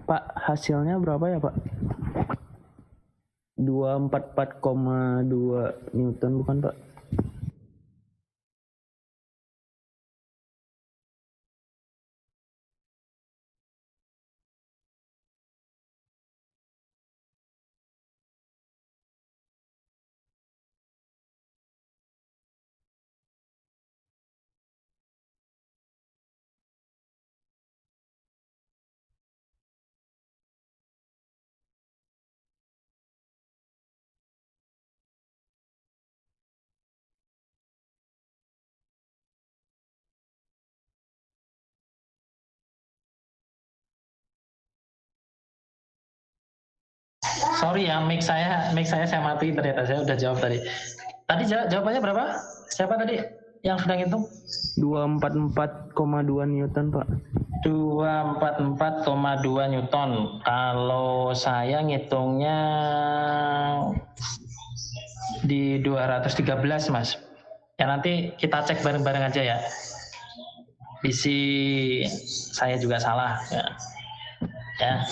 Pak, hasilnya berapa ya, Pak? 244,2 Newton bukan, Pak?
Sorry ya, mic saya mati ternyata. Saya udah jawab tadi. Tadi jawabannya berapa? Siapa tadi yang sedang hitung?
244,2 Newton, Pak.
244,2 Newton. Kalau saya ngitungnya di 213, Mas. Ya nanti kita cek bareng-bareng aja ya. Isi saya juga salah ya. Ya.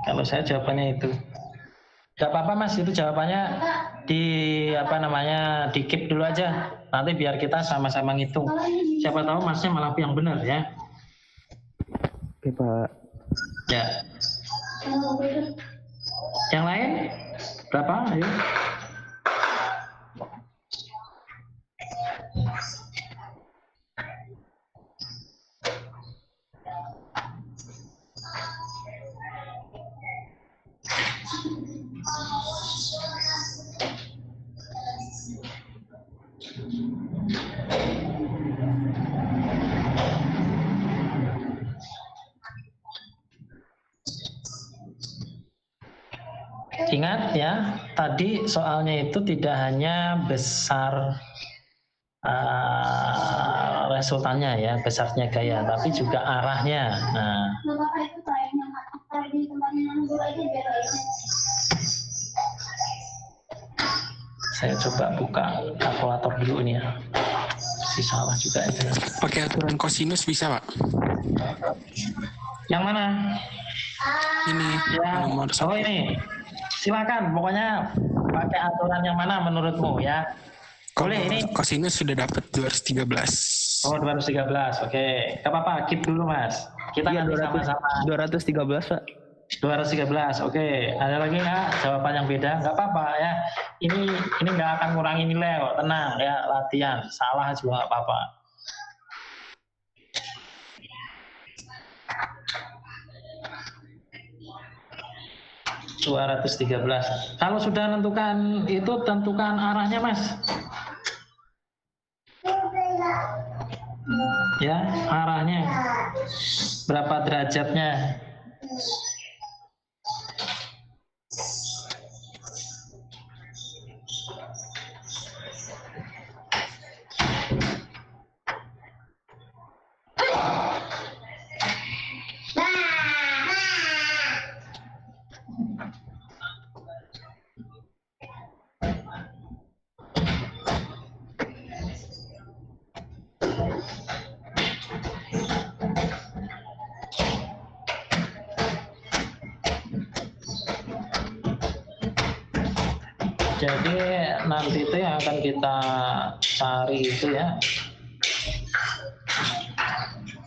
Kalau saya jawabannya itu. Gak apa-apa Mas, itu jawabannya di di keep dulu aja. Nanti biar kita sama-sama ngitung. Siapa tahu Masnya malah yang benar ya.
Oke, Pak.
Ya. Yang lain? Berapa? Ayo. Ingat ya, tadi soalnya itu tidak hanya besar resultannya ya, besarnya gaya, tapi juga arahnya. Nah, saya coba buka kalkulator dulu ini ya. Si salah juga itu.
Pakai aturan kosinus bisa, Pak?
Yang mana?
Ini
Ya,
nomor
oh ini. Silakan, pokoknya pakai aturan yang mana menurutmu ya. Boleh ini.
Kosinus sudah dapat 213.
Oh 213, oke. Gak apa-apa, keep dulu Mas. Kita
Iya,
nanti sama-sama.
213, Pak.
213, oke. Ada lagi nggak jawaban yang beda? Nggak apa-apa ya. Ini nggak akan ngurangi nilai kok. Tenang ya, latihan. Salah juga nggak apa-apa. (213). Kalau sudah tentukan itu, tentukan arahnya Mas. Ya, arahnya. Berapa derajatnya? Jadi nanti itu yang akan kita cari itu ya.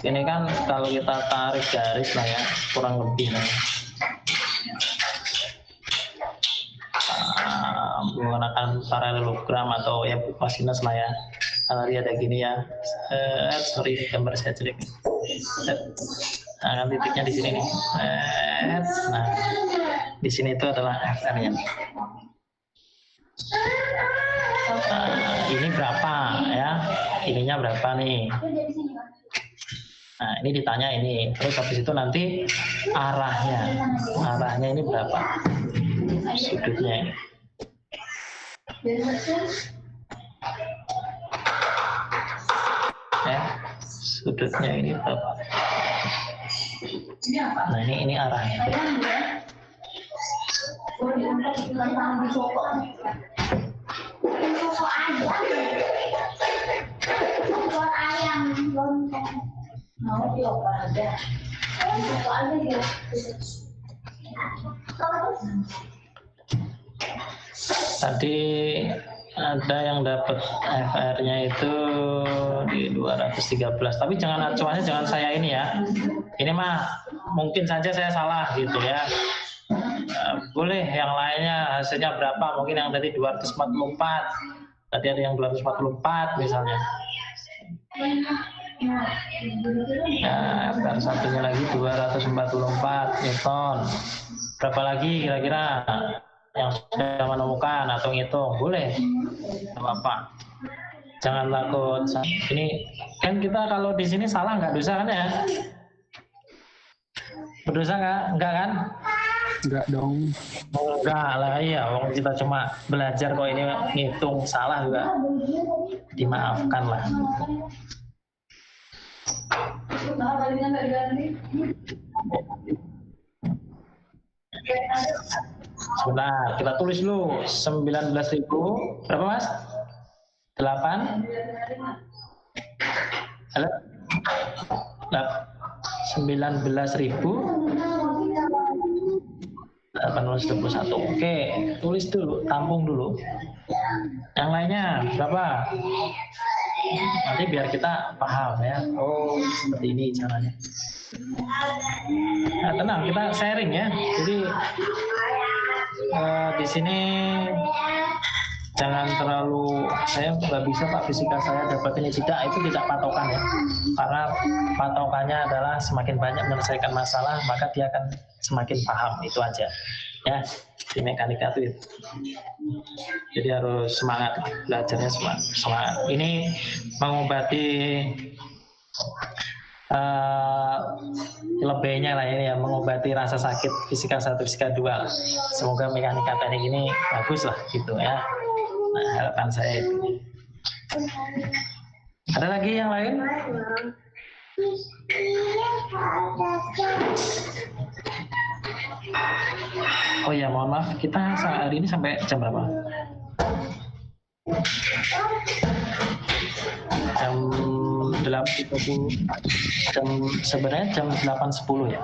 Ini kan kalau kita tarik garis lah ya, kurang lebih lah. Menggunakan paralelogram atau ya kosinus lah ya. Kalau dia ada gini ya. Sorry gambar saya jelek. Nah, kan titiknya di sini nih. Nah, di sini itu adalah FR-nya. Ini berapa ya, ininya berapa nih. Nah ini ditanya ini, terus habis itu nanti arahnya ini berapa, sudutnya ini. Ya, sudutnya ini berapa. Nah ini arahnya. Tadi ada yang dapat FR-nya itu di 213, tapi jangan acuannya jangan saya ini ya. Ini mah mungkin saja saya salah gitu ya. Boleh yang lainnya hasilnya berapa? Mungkin yang tadi 244. Tadi ada yang 244 misalnya. Ya, FR satunya lagi 244 Newton. Berapa lagi kira-kira yang sudah menemukan atau ngitung? Boleh, nggak apa-apa. Jangan takut. Ini kan kita kalau di sini salah nggak dosa kan ya? Berdosa nggak? Nggak kan?
Enggak dong.
Enggak lah, iya. Wong kita cuma belajar kok, ini ngitung salah juga dimaafkan lah. Sebentar, kita tulis dulu 19.000 berapa mas? 8? Halo? 19.821. Oke, tulis dulu, tampung dulu. Yang lainnya berapa? Nanti biar kita paham ya. Oh, seperti ini caranya. Nah, tenang, kita sharing ya. Jadi di sini jangan terlalu, saya nggak bisa Pak fisika saya dapat ini tidak, itu tidak patokan ya. Karena patokannya adalah semakin banyak menyelesaikan masalah maka dia akan semakin paham, itu aja ya di mekanika itu. Jadi harus semangat belajarnya, semangat. Ini mengobati lebihnya lah ini ya, mengobati rasa sakit fisika 1 fisika 2. Semoga mekanika teknik ini bagus lah gitu ya. Nah, harapan saya itu. Ada lagi yang lain? Oh ya, mohon maaf, kita hari ini sampai jam berapa? Jam 8.30. Sebenarnya jam 8.10 ya.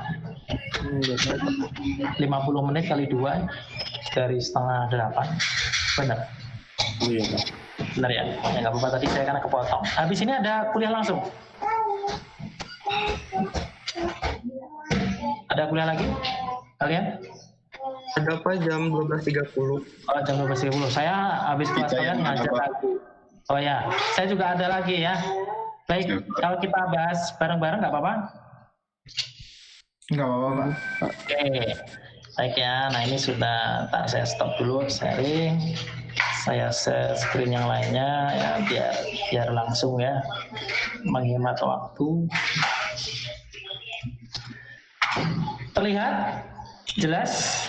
50 menit kali 2 dari setengah 8. Benar?
Oh iya Pak.
Benar ya? Ya nggak apa-apa, tadi saya karena kepotong. Habis ini ada kuliah langsung. Ada kuliah lagi? Kalian?
Ada apa jam 12.30?
Oh, jam 12.30. Saya habis kelas kalian ngajar lagi. Oh ya, saya juga ada lagi ya. Baik, kalau kita bahas bareng-bareng nggak apa-apa?
Nggak apa-apa, Pak.
Oke, baik ya. Nah ini sudah, saya stop dulu sharing. Saya share screen yang lainnya ya biar langsung ya, menghemat waktu. Terlihat jelas?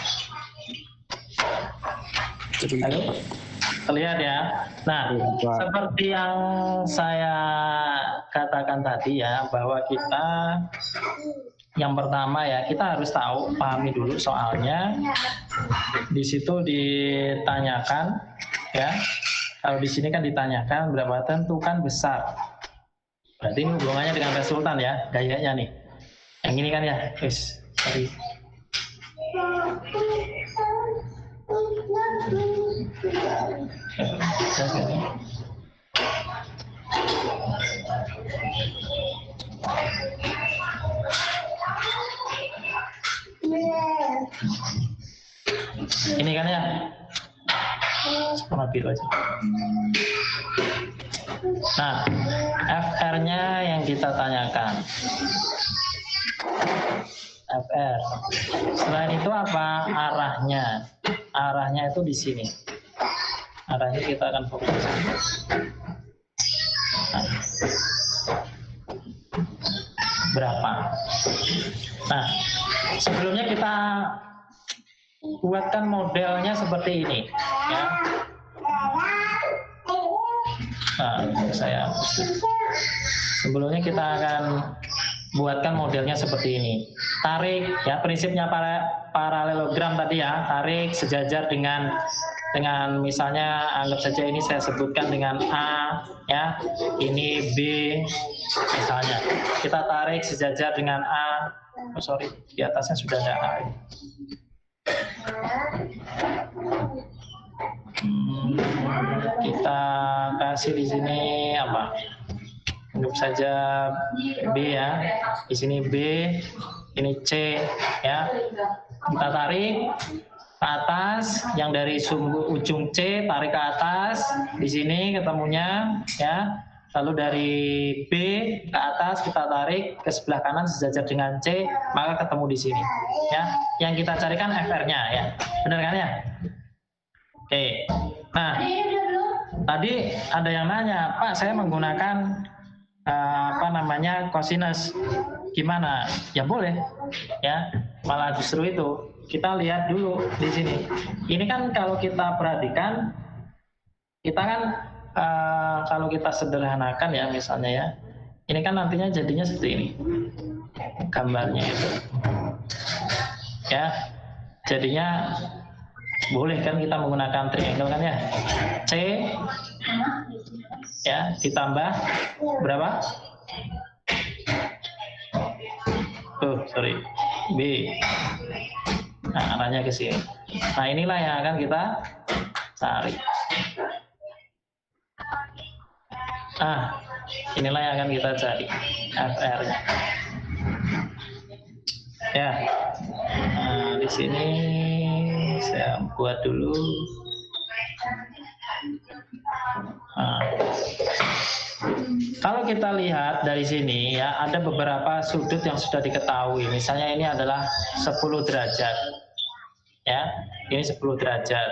Halo? Terlihat ya. Nah, seperti yang saya katakan tadi ya, bahwa kita yang pertama ya, kita harus tahu, pahami dulu soalnya. Di situ ditanyakan ya. Kalau di sini kan ditanyakan berapa, tentukan besar. Berarti ini hubungannya dengan resultan ya, gayanya nih. Yang ini kan ya, guys. Sorry. Ini kan ya, warna biru aja. Nah, FR-nya yang kita tanyakan. FR. Selain itu apa arahnya? Arahnya itu di sini. Arahnya kita akan fokus ke sini. Nah. Berapa? Nah, sebelumnya kita buatkan modelnya seperti ini, ya. Nah, sebelumnya kita akan buatkan modelnya seperti ini. tarik ya, prinsipnya paralelogram tadi ya, tarik sejajar dengan misalnya anggap saja ini saya sebutkan dengan A ya, ini B misalnya, kita tarik sejajar dengan A. Oh sorry, di atasnya sudah ada A. Kita kasih di sini apa? Anggap saja B ya, di sini B, ini C ya. Kita tarik ke atas, yang dari ujung C tarik ke atas, di sini ketemunya ya. Lalu dari B ke atas kita tarik ke sebelah kanan sejajar dengan C, maka ketemu di sini ya. Yang kita carikan FR-nya ya, benar kan ya? Oke. Nah, tadi ada yang nanya, Pak, saya menggunakan cosinus, gimana? Ya boleh ya, malah justru itu kita lihat dulu di sini. Ini kan kalau kita perhatikan, kita kan kalau kita sederhanakan ya misalnya ya, ini kan nantinya jadinya seperti ini gambarnya itu ya, jadinya boleh kan kita menggunakan triangle kan ya, C ya ditambah berapa? B. Nah, arahnya ke sini. Nah, inilah yang akan kita cari. Inilah yang akan kita cari, FR-nya. Ya. Nah, di sini saya buat dulu. Nah, kalau kita lihat dari sini ya, ada beberapa sudut yang sudah diketahui. Misalnya ini adalah 10 derajat. Ya, ini 10 derajat.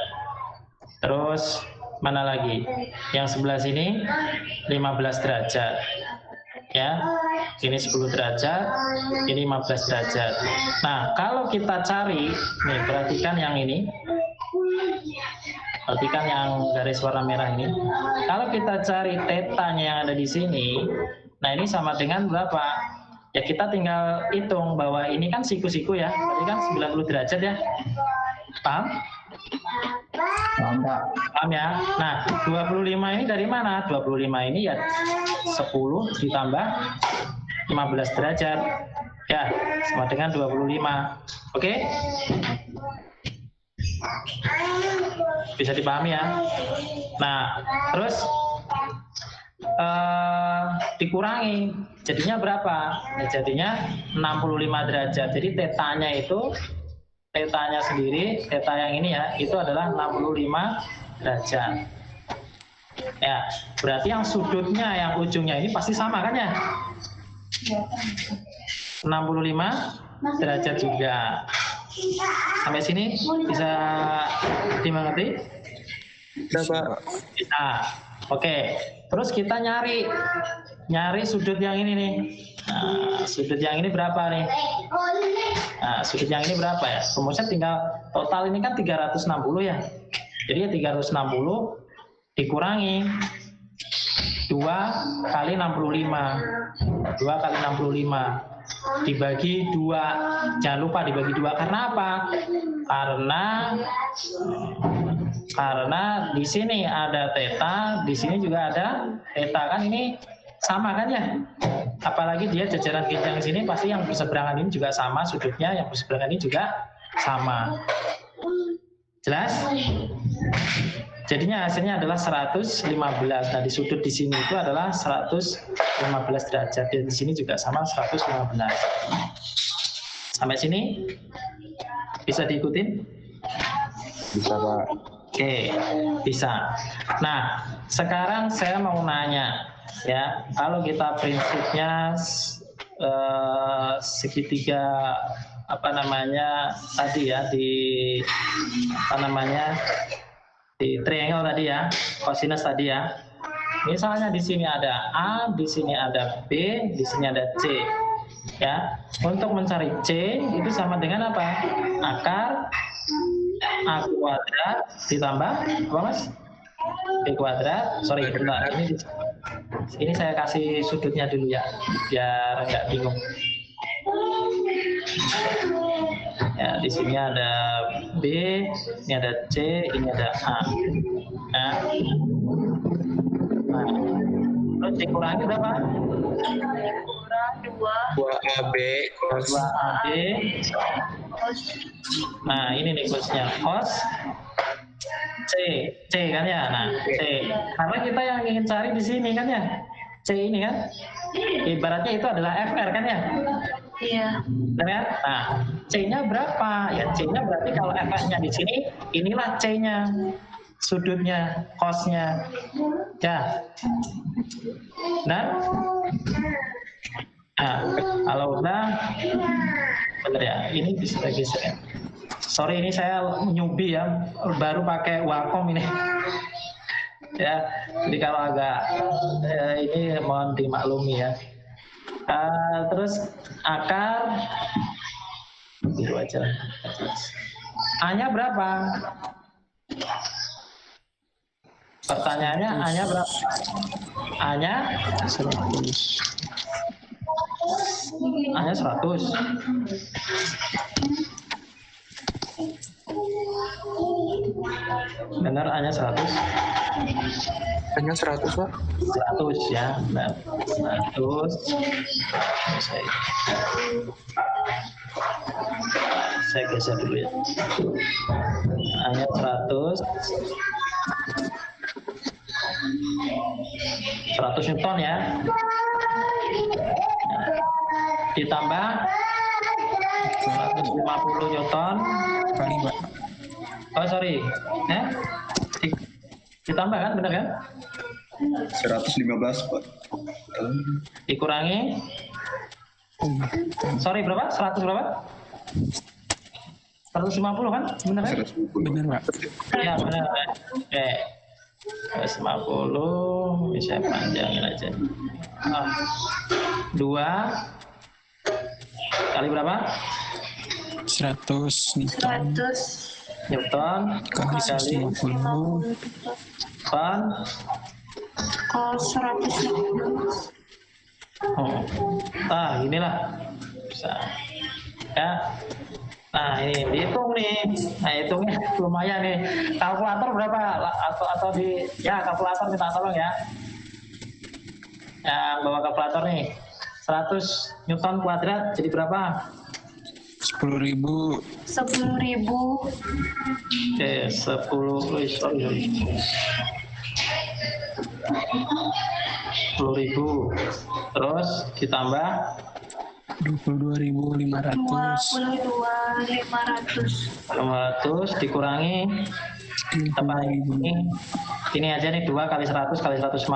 Terus mana lagi? Yang sebelah sini 15 derajat. Ya, ini 10 derajat, ini 15 derajat. Nah, kalau kita cari, nih perhatikan yang ini. Perhatikan yang garis warna merah ini. Kalau kita cari tetanya yang ada di sini, nah ini sama dengan berapa? Ya kita tinggal hitung bahwa ini kan siku-siku ya, berarti kan 90 derajat ya. Paham? Paham ya? Nah, 25 ini dari mana? 25 ini ya 10 ditambah 15 derajat. Ya, sama dengan 25. Oke? Bisa dipahami ya. Nah, terus dikurangi, jadinya berapa? Ya, jadinya 65 derajat. Jadi tetanya itu, tetanya sendiri, teta yang ini ya, itu adalah 65 derajat. Ya, berarti yang sudutnya, yang ujungnya ini pasti sama kan ya? 65 derajat juga. Sampai sini bisa dimengerti?
Bisa, Pak.
Bisa. Oke. Terus kita nyari sudut yang ini nih. Nah, sudut yang ini berapa nih? Nah, sudut yang ini berapa ya? Rumusnya tinggal total ini kan 360 ya. Jadi 360 dikurangi 2 kali 65. 2 kali 65. Dibagi 2, jangan lupa dibagi 2. Karena apa? Karena di sini ada theta, di sini juga ada theta, kan ini sama kan ya? Apalagi dia jajaran kinjang sini, pasti yang berseberangan ini juga sama sudutnya, yang berseberangan ini juga sama. Jelas? Jadinya hasilnya adalah 115. Nah, di sudut di sini itu adalah 115 derajat. Dan di sini juga sama 115. Sampai sini bisa diikutin?
Bisa, Pak.
Oke, bisa. Nah, sekarang saya mau nanya ya, kalau kita prinsipnya segitiga tadi ya, di di triangle tadi ya, cosinus tadi ya. Misalnya di sini ada A, di sini ada B, di sini ada C. Ya, untuk mencari C itu sama dengan apa? Akar A kuadrat ditambah apa Mas? B kuadrat. Sorry, bentar. Ini saya kasih sudutnya dulu ya, biar nggak bingung. Ya, di sini ada B, ini ada C, ini ada A. Ya. Nah, terus dikurangi berapa?
Kurang
2AB cos
2AB.
cos
Nah, ini nih cosnya. Cos C kan ya. Nah, C. Karena kita yang ingin cari di sini kan ya. C ini kan. Ibaratnya itu adalah FR kan ya.
iya.
Benar kan? Nah, C-nya berapa? Ya C-nya berarti kalau FR-nya di sini, inilah C-nya. Sudutnya, cos-nya. Ya. Benar? Nah, kalau udah benar ya. Ini bisa geser ya. Sorry, ini saya newbie ya, baru pakai Wacom ini. Ya, jadi kalau agak ini mohon dimaklumi ya. Terus akar biru aja. A-nya berapa? Pertanyaannya A-nya berapa? A-nya
100.
A-nya 100. Benar, A-nya 100.
hanya 100 Pak.
100 ya. Benar. 100. Saya geser dulu ya. A-nya 100. 100 Newton ya. Ditambah 150 Newton
Kali Pak.
Oh sorry, ditambah kan, benar kan?
115 Pak.
Dikurangi, sorry berapa? 100 berapa? 150 kan, benar kan?
Benar Pak.
Ya benar. Oke, 150 bisa panjangin aja. 2 kali berapa?
100 Newton
100
Newton
kali
kali
150
pan.
cos 115.
Nah, inilah bisa ya. Nah, ini dihitung nih. Nah, hitungnya lumayan nih. Kalkulator berapa? Atau di ya kalkulator minta tolong ya. Yang bawa kalkulator nih. 100 Newton kuadrat jadi berapa?
10.000.
10.000
Oke, 10. Sorry. 10.000. Terus ditambah
22.500.
500 dikurangi tambah ini aja nih 2 kali 100 kali 150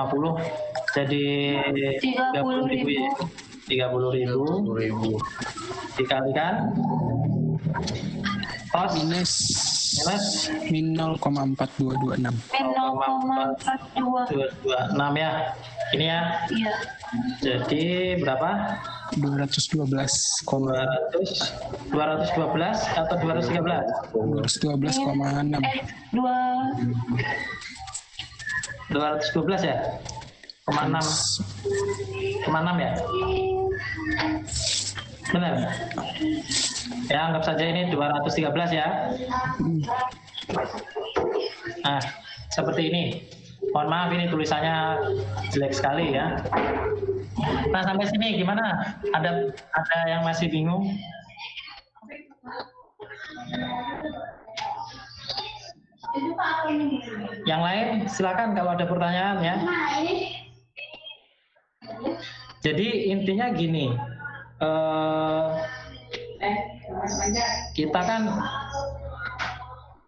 jadi 30.000 ya. 30.000 dikalikan cos
Minus 0,4226.
0,42.
26 ya. Ini ya.
Iya.
Jadi berapa?
212,
212 atau 213?
212,6.
212 ya? 6 ya? Benar? Ya, anggap saja ini 213 ya. Nah, seperti ini. Mohon maaf ini tulisannya jelek sekali ya. Nah, sampai sini gimana? Ada yang masih bingung? Yang lain silakan kalau ada pertanyaan ya. Jadi intinya gini, kita kan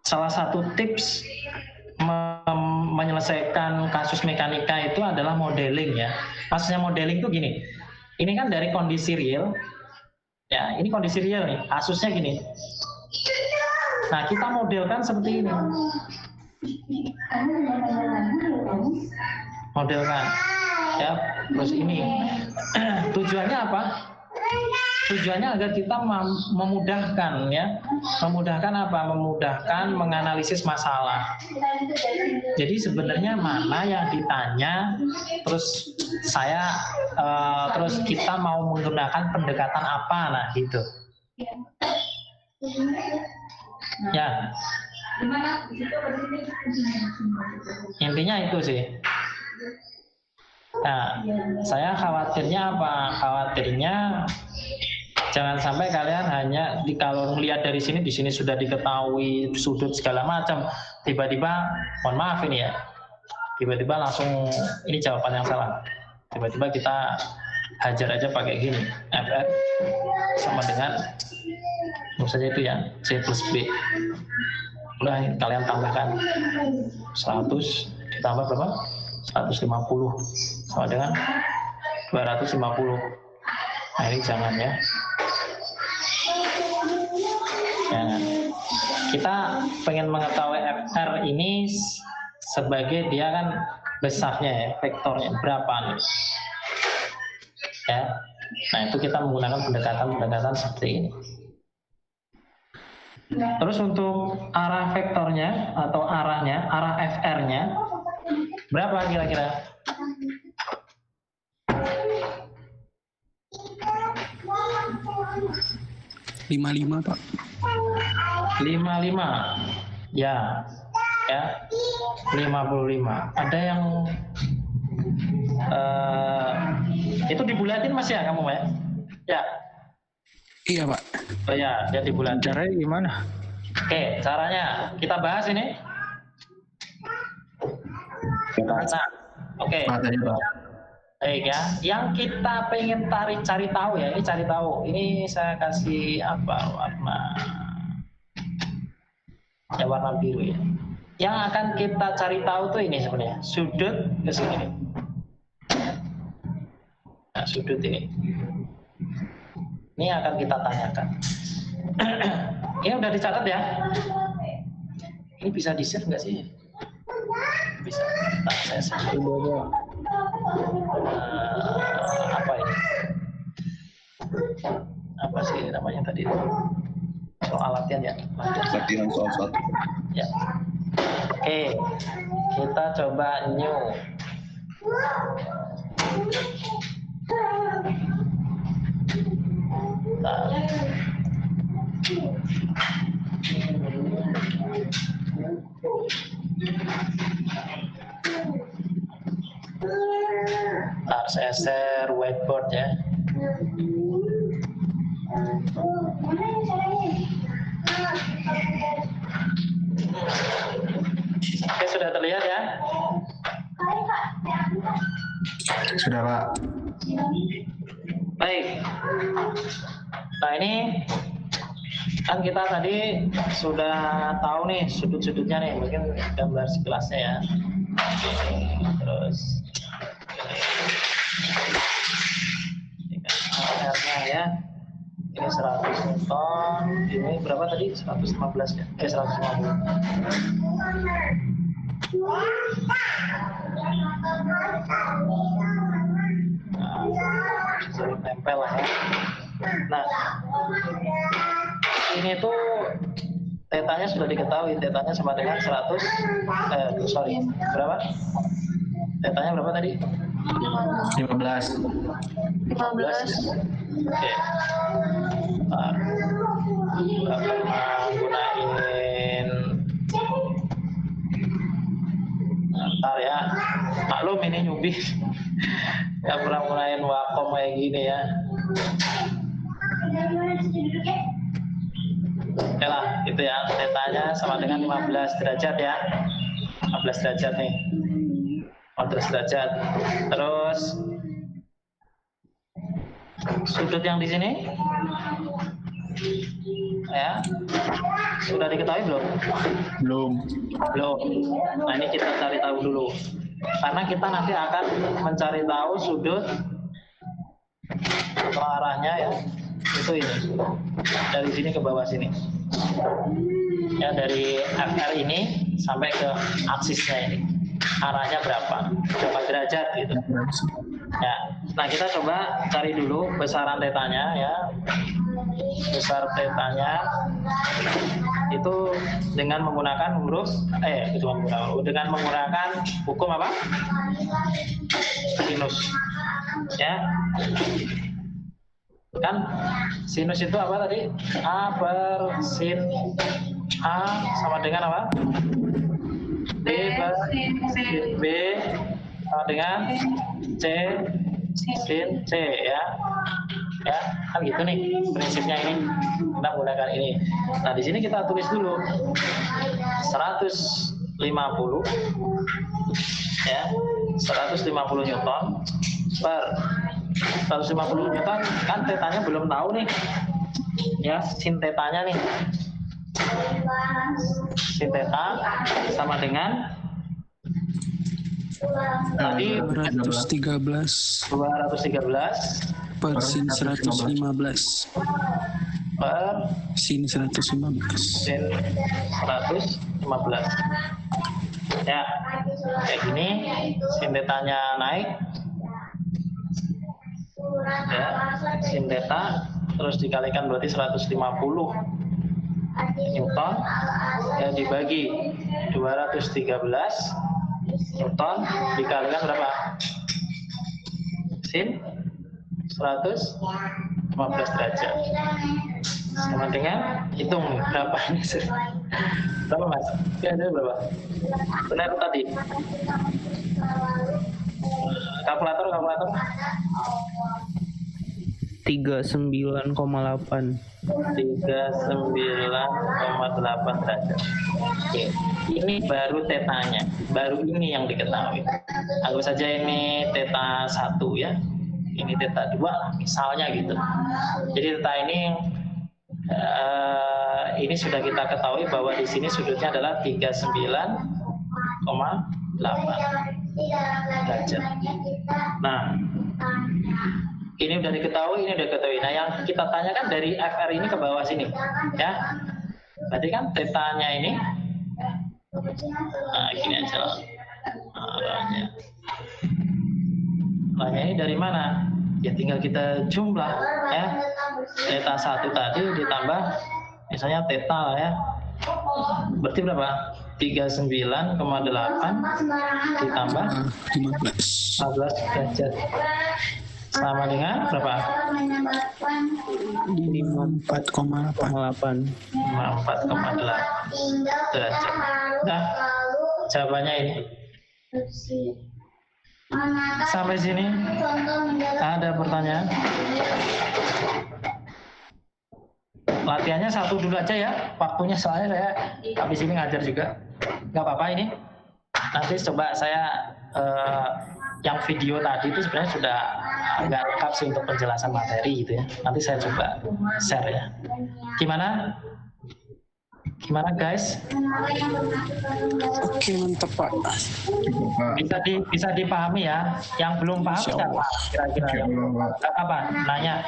salah satu tips menyelesaikan kasus mekanika itu adalah modeling ya. Maksudnya modeling itu gini, ini kan dari kondisi real, ya ini kondisi real nih, kasusnya gini. Nah kita modelkan seperti ini, modelkan, ya terus ini tujuannya apa? Tujuannya agar kita memudahkan ya, memudahkan apa? Memudahkan menganalisis masalah. Jadi sebenarnya mana yang ditanya, terus terus kita mau menggunakan pendekatan apa, nah gitu. Ya, intinya itu sih. Nah, saya khawatirnya apa? Khawatirnya jangan sampai kalian hanya kalau melihat dari sini, di sini sudah diketahui sudut segala macam, tiba-tiba, mohon maaf ini ya, tiba-tiba langsung ini jawaban yang salah. Tiba-tiba kita hajar aja pakai gini, FR sama dengan saja itu ya, C plus B. Udah kalian tambahkan 100 ditambah berapa? 150 sama dengan 250. Nah ini jangan ya. Jangan. Kita pengen mengetahui FR ini sebagai dia kan besarnya ya, vektornya berapa nih. Ya. Nah itu kita menggunakan pendekatan seperti ini. Terus untuk arah vektornya atau arahnya, arah FR-nya berapa kira-kira?
55 Pak.
55. Ya. 55. Ada yang itu dibulatin Mas ya kamu ya? Ya.
Iya Pak.
Oh ya, dia dibulatin.
Caranya gimana?
Oke, caranya kita bahas ini. Nah, oke. Baik ya. Yang kita pengen cari tahu ya, ini cari tahu. Ini saya kasih apa warna? Ya warna biru ya. Yang akan kita cari tahu tuh ini sebenarnya sudut ke sini. Nah, sudut ini. Ini akan kita tanyakan. Ini udah dicatat ya? Ini bisa di-save nggak sih? Bisa. Nah, saya save. Apa ini? Apa sih namanya tadi? Soal latihan ya?
Latihan soal 1.
Ya. Oke, kita coba new. Ntar saya share whiteboard ya. Oke, sudah terlihat ya?
Sudah Pak.
Baik. Nah ini kan kita tadi sudah tahu nih sudut-sudutnya nih, mungkin gambar sekelasnya ya. Terus ini kan R-nya ya. Ini 100 Newton, ini berapa tadi? 115 ya? 150. Nah, sudah tempel lah ya. Nah, ini tuh tetanya sudah diketahui, tetanya sama dengan 100, berapa? Tetanya berapa tadi?
15.
15.
Oke. Nggak pernah gunain. Ntar ya, maklum ini nyubi. Nggak pernah gunain Wacom kayak gini ya. Oke lah, itu ya. Tetanya sama dengan 15 derajat ya. 15 derajat nih. 15 derajat. Terus sudut yang di sini ya sudah diketahui belum? Belum. Nah ini kita cari tahu dulu karena kita nanti akan mencari tahu sudut atau arahnya ya, itu ini dari sini ke bawah sini ya, dari FR ini sampai ke aksisnya ini arahnya berapa derajat gitu ya. Nah kita coba cari dulu besaran tetanya ya. Besar tetanya itu dengan menggunakan huruf dengan menggunakan hukum apa? Sinus ya. Kan sinus itu apa tadi? A per sin A sama dengan apa? B per sin B sama dengan C sin C ya. Ya, kan gitu nih prinsipnya ini. Kita menggunakan ini. Nah, di sini kita tulis dulu 150 ya. 150 Newton per 150 Newton kan tetanya belum tahu nih. Ya, sin tetanya nih. Sin teta sama dengan tadi
213 per sin 115
per
sin 115.
sin 115 ya, kayak gini sin tetanya naik ya, sin teta terus dikalikan berarti 150 Newton ya, dibagi 213 Newton dikalikan berapa? Sin 115 derajat sama dengan hitung berapa ini berapa mas? Kira-kira berapa? Benar tadi? Kalkulator
39,8.
39,8 derajat. Oke. Ini baru tetanya, baru ini yang diketahui. Anggap saja ini teta 1 ya. Ini teta 2 lah, misalnya gitu. Jadi teta ini sudah kita ketahui bahwa di sini sudutnya adalah 39,8 derajat. Nah, ini udah diketahui, Nah, yang kita tanyakan dari FR ini ke bawah sini, ya. Berarti kan tetanya ini, nah gini aja lah. Arahnya ini dari mana? Ya tinggal kita jumlah, ya. Teta 1 tadi ditambah, misalnya teta lah ya. Berarti berapa? 39,8 ditambah 15 derajat. Sama dengan berapa?
54,8.
54,8 derajat. Nah, jawabannya ini. Sampai sini ada pertanyaan? Latihannya satu dulu aja ya. Waktunya soalnya saya habis ini ngajar juga. Nggak apa-apa ini. Nanti coba saya yang video tadi itu sebenarnya sudah agak lengkap sih untuk penjelasan materi gitu ya. Nanti saya coba share ya. Gimana? Gimana guys?
Oke, mantap Pak.
Bisa dipahami ya. Yang belum paham siapa? Kira-kira apa? Nanya.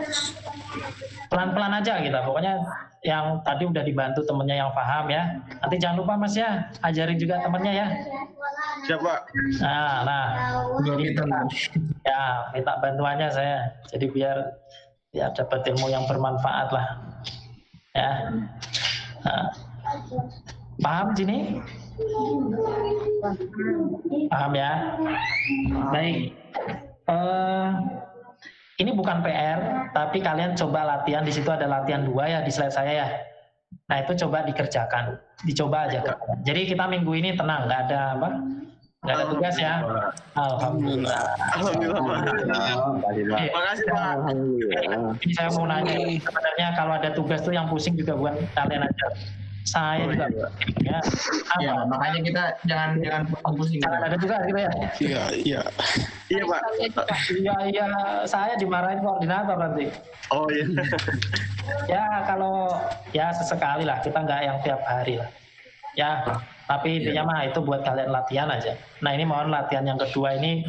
Pelan-pelan aja gitu. Pokoknya yang tadi udah dibantu temennya yang paham ya. Nanti jangan lupa Mas ya, ajarin juga temennya ya.
Siapa?
Nah. Jadi minta bantuannya saya. Jadi biar dapat ilmu yang bermanfaat lah. Ya. Nah. Paham sini? Paham ya? Baik. Ini bukan PR, tapi kalian coba latihan. Di situ ada latihan 2 ya di slide saya ya. Nah itu coba dikerjakan, dicoba aja. Jadi kita minggu ini tenang, nggak ada apa? Nggak ada tugas ya. Alhamdulillah.
Makasih Pak.
Ini saya mau nanya, sebenarnya kalau ada tugas tuh yang pusing juga bukan kalian aja. Saya juga. Ya.
Ya, makanya kita jangan pusing.
Ada juga gitu ya.
Iya Pak.
Iya, saya dimarahin koordinator nanti.
Oh iya.
Ya kalau ya sesekali lah, kita nggak yang tiap hari lah. Ya, tapi intinya mah itu buat kalian latihan aja. Nah ini mohon latihan yang kedua ini,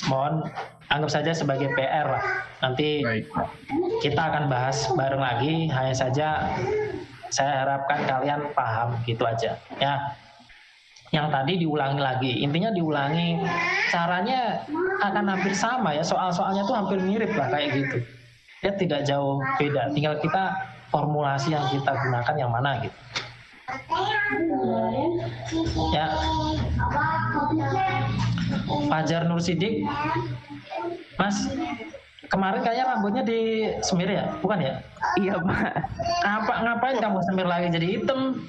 mohon anggap saja sebagai PR lah. Nanti kita akan bahas bareng lagi, hanya saja saya harapkan kalian paham gitu aja. Ya, yang tadi diulangi lagi, intinya diulangi, caranya akan hampir sama ya, soal-soalnya tuh hampir mirip lah kayak gitu. Ya tidak jauh beda, tinggal kita formulasi yang kita gunakan yang mana gitu. Ya, Fajar Nur Sidik, Mas, kemarin kayaknya rambutnya disemir ya, bukan ya?
Iya Pak.
Ngapain kamu semir lagi jadi hitam?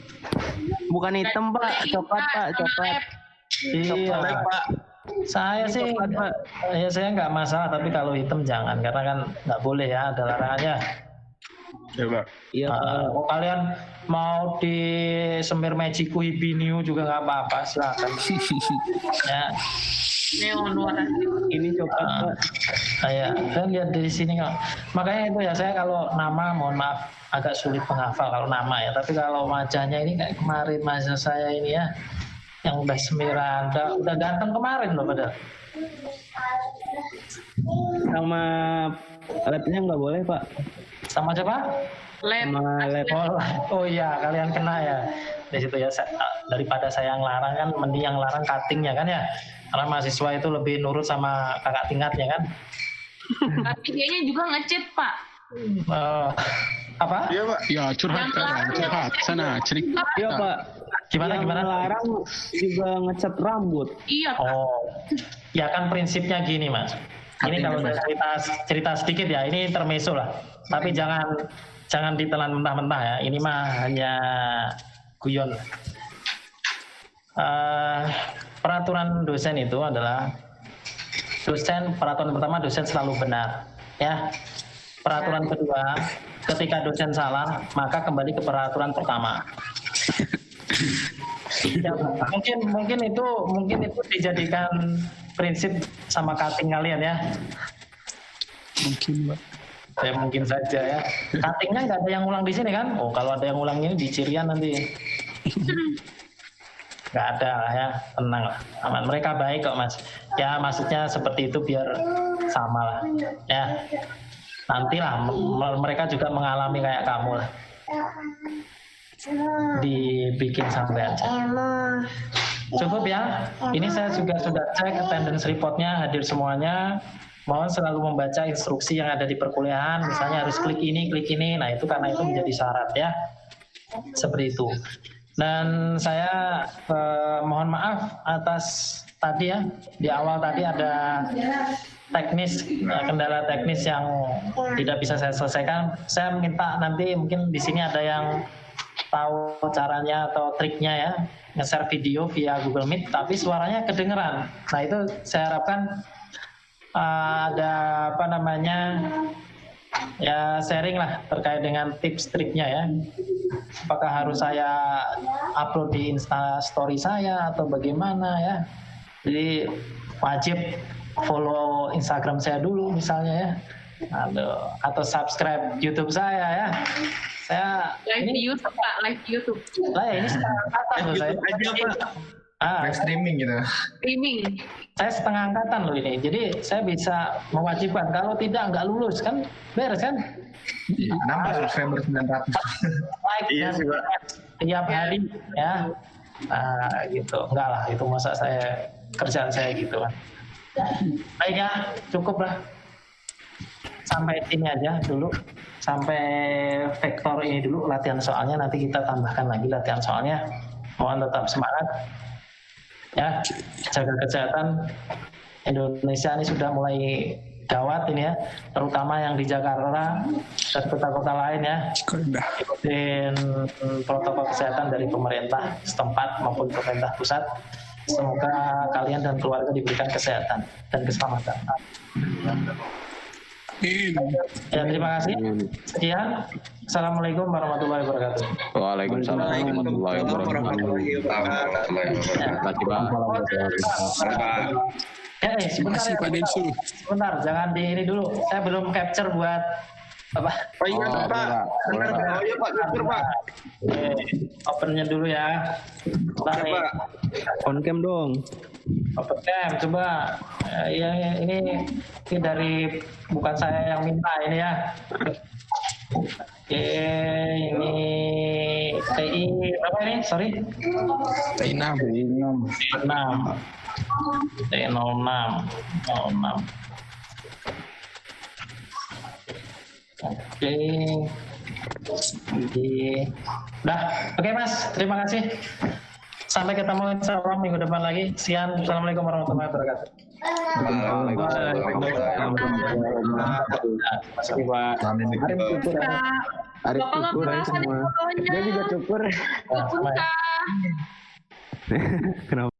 Bukan hitam Pak, coklat Pak, coklat.
Iya.
Pak.
Saya sih, ya saya nggak masalah, tapi kalau hitam jangan, karena kan nggak boleh ya, ada larangannya.
Ya Pak.
Iya Pak.
Kalau kalian mau disemir Magiku Hibiniu juga nggak apa-apa, silakan. Ya.
Neon warna.
Ini coklat Pak.
Saya lihat dari sini kok. Makanya itu ya, saya kalau nama mohon maaf agak sulit menghafal kalau nama ya. Tapi kalau wajahnya ini kayak kemarin wajah saya ini ya, yang udah semiran, udah ganteng kemarin loh padahal.
Sama labnya nggak boleh Pak.
Sama siapa?
Lab.
Sama lab.
Oh iya, kalian kena ya. Di situ ya, daripada saya yang larang kan, mending yang larang cuttingnya kan ya. Karena mahasiswa itu lebih nurut sama kakak tingkatnya kan.
Kayaknya juga ngechat Pak.
Apa?
Iya Pak.
Ya curhat kan, curhat sana cerita.
Iya Pak.
Gimana?
Larang juga ngecat rambut.
Iya Pak.
Oh, ya kan prinsipnya gini Mas. Ini kalau saya cerita sedikit ya, ini intermezzo lah. Tapi jangan ditelan mentah-mentah ya. Ini mah hanya guyon. Peraturan dosen itu adalah peraturan pertama dosen selalu benar, ya. Peraturan kedua, ketika dosen salah, maka kembali ke peraturan pertama. Ya, mungkin itu dijadikan prinsip sama cutting kalian ya.
Mungkin Pak.
Ya mungkin saja ya. Cuttingnya nggak ada yang ulang di sini kan? Oh kalau ada yang ulang ini di Cirian nanti. Nggak ada lah ya, tenang lah, aman. Mereka baik kok Mas. Ya maksudnya seperti itu biar sama lah. Ya nantilah mereka juga mengalami kayak kamu lah. Dibikin sampai aja. Cukup ya. Ini saya juga sudah cek attendance reportnya, hadir semuanya. Mohon selalu membaca instruksi yang ada di perkuliahan. Misalnya harus klik ini. Nah itu karena itu menjadi syarat ya. Seperti itu. Dan saya mohon maaf atas tadi ya, di awal tadi ada kendala teknis yang tidak bisa saya selesaikan. Saya minta nanti mungkin di sini ada yang tahu caranya atau triknya ya, nge-share video via Google Meet tapi suaranya kedengeran. Nah itu saya harapkan ada ya sharing lah terkait dengan tips triknya ya. Apakah harus saya upload di Insta Story saya atau bagaimana ya. Jadi wajib follow Instagram saya dulu misalnya ya. Atau subscribe YouTube saya ya. Saya
Live di YouTube Pak, live di YouTube.
Lah ya ini setengah angkatan loh saya.
Aja Pak.
Live streaming gitu.
Streaming.
Saya setengah angkatan loh ini. Jadi saya bisa mewajibkan. Kalau tidak nggak lulus kan beres kan?
Nambah subscriber 900.
Like
Iya sih, Pak.
tiap hari ya. Gitu. Enggak lah, itu masa saya kerjaan saya gitu kan. Baik ya, cukup lah. Sampai sini aja dulu. Sampai vektor ini dulu latihan soalnya, nanti kita tambahkan lagi latihan soalnya. Mohon tetap semangat. Ya, jaga kesehatan. Indonesia ini sudah mulai gawat ini ya, terutama yang di Jakarta dan kota-kota lain ya. Ikutin protokol kesehatan dari pemerintah setempat maupun pemerintah pusat. Semoga kalian dan keluarga diberikan kesehatan dan keselamatan. Ya, terima kasih. Sekian. Assalamualaikum warahmatullahi wabarakatuh.
Waalaikumsalam warahmatullahi wabarakatuh.
Sebentar ya,
Pak Densu.
sebentar, jangan di ini dulu. Saya belum capture buat apa?
Oh iya Pak. Benar Pak. Oh iya Pak, capture Pak.
Opennya dulu ya. Bentar nih.
Pak.
On cam dong.
Open cam, coba. Ya, ini dari bukan saya yang minta ini ya. Oke, ini TI berapa ini? Sorry.
TI 6.
6. TI 06. Oke. Udah, oke Mas, terima kasih. Sampai ketemu insya Allah minggu depan lagi. Sian, assalamualaikum warahmatullahi wabarakatuh.
Waalaikumsalam warahmatullahi wabarakatuh. Pak.
Amin.
Arif cukur. Arif cukur ya semua.
Dia
Dia juga cukur.
Kak.
Kenapa?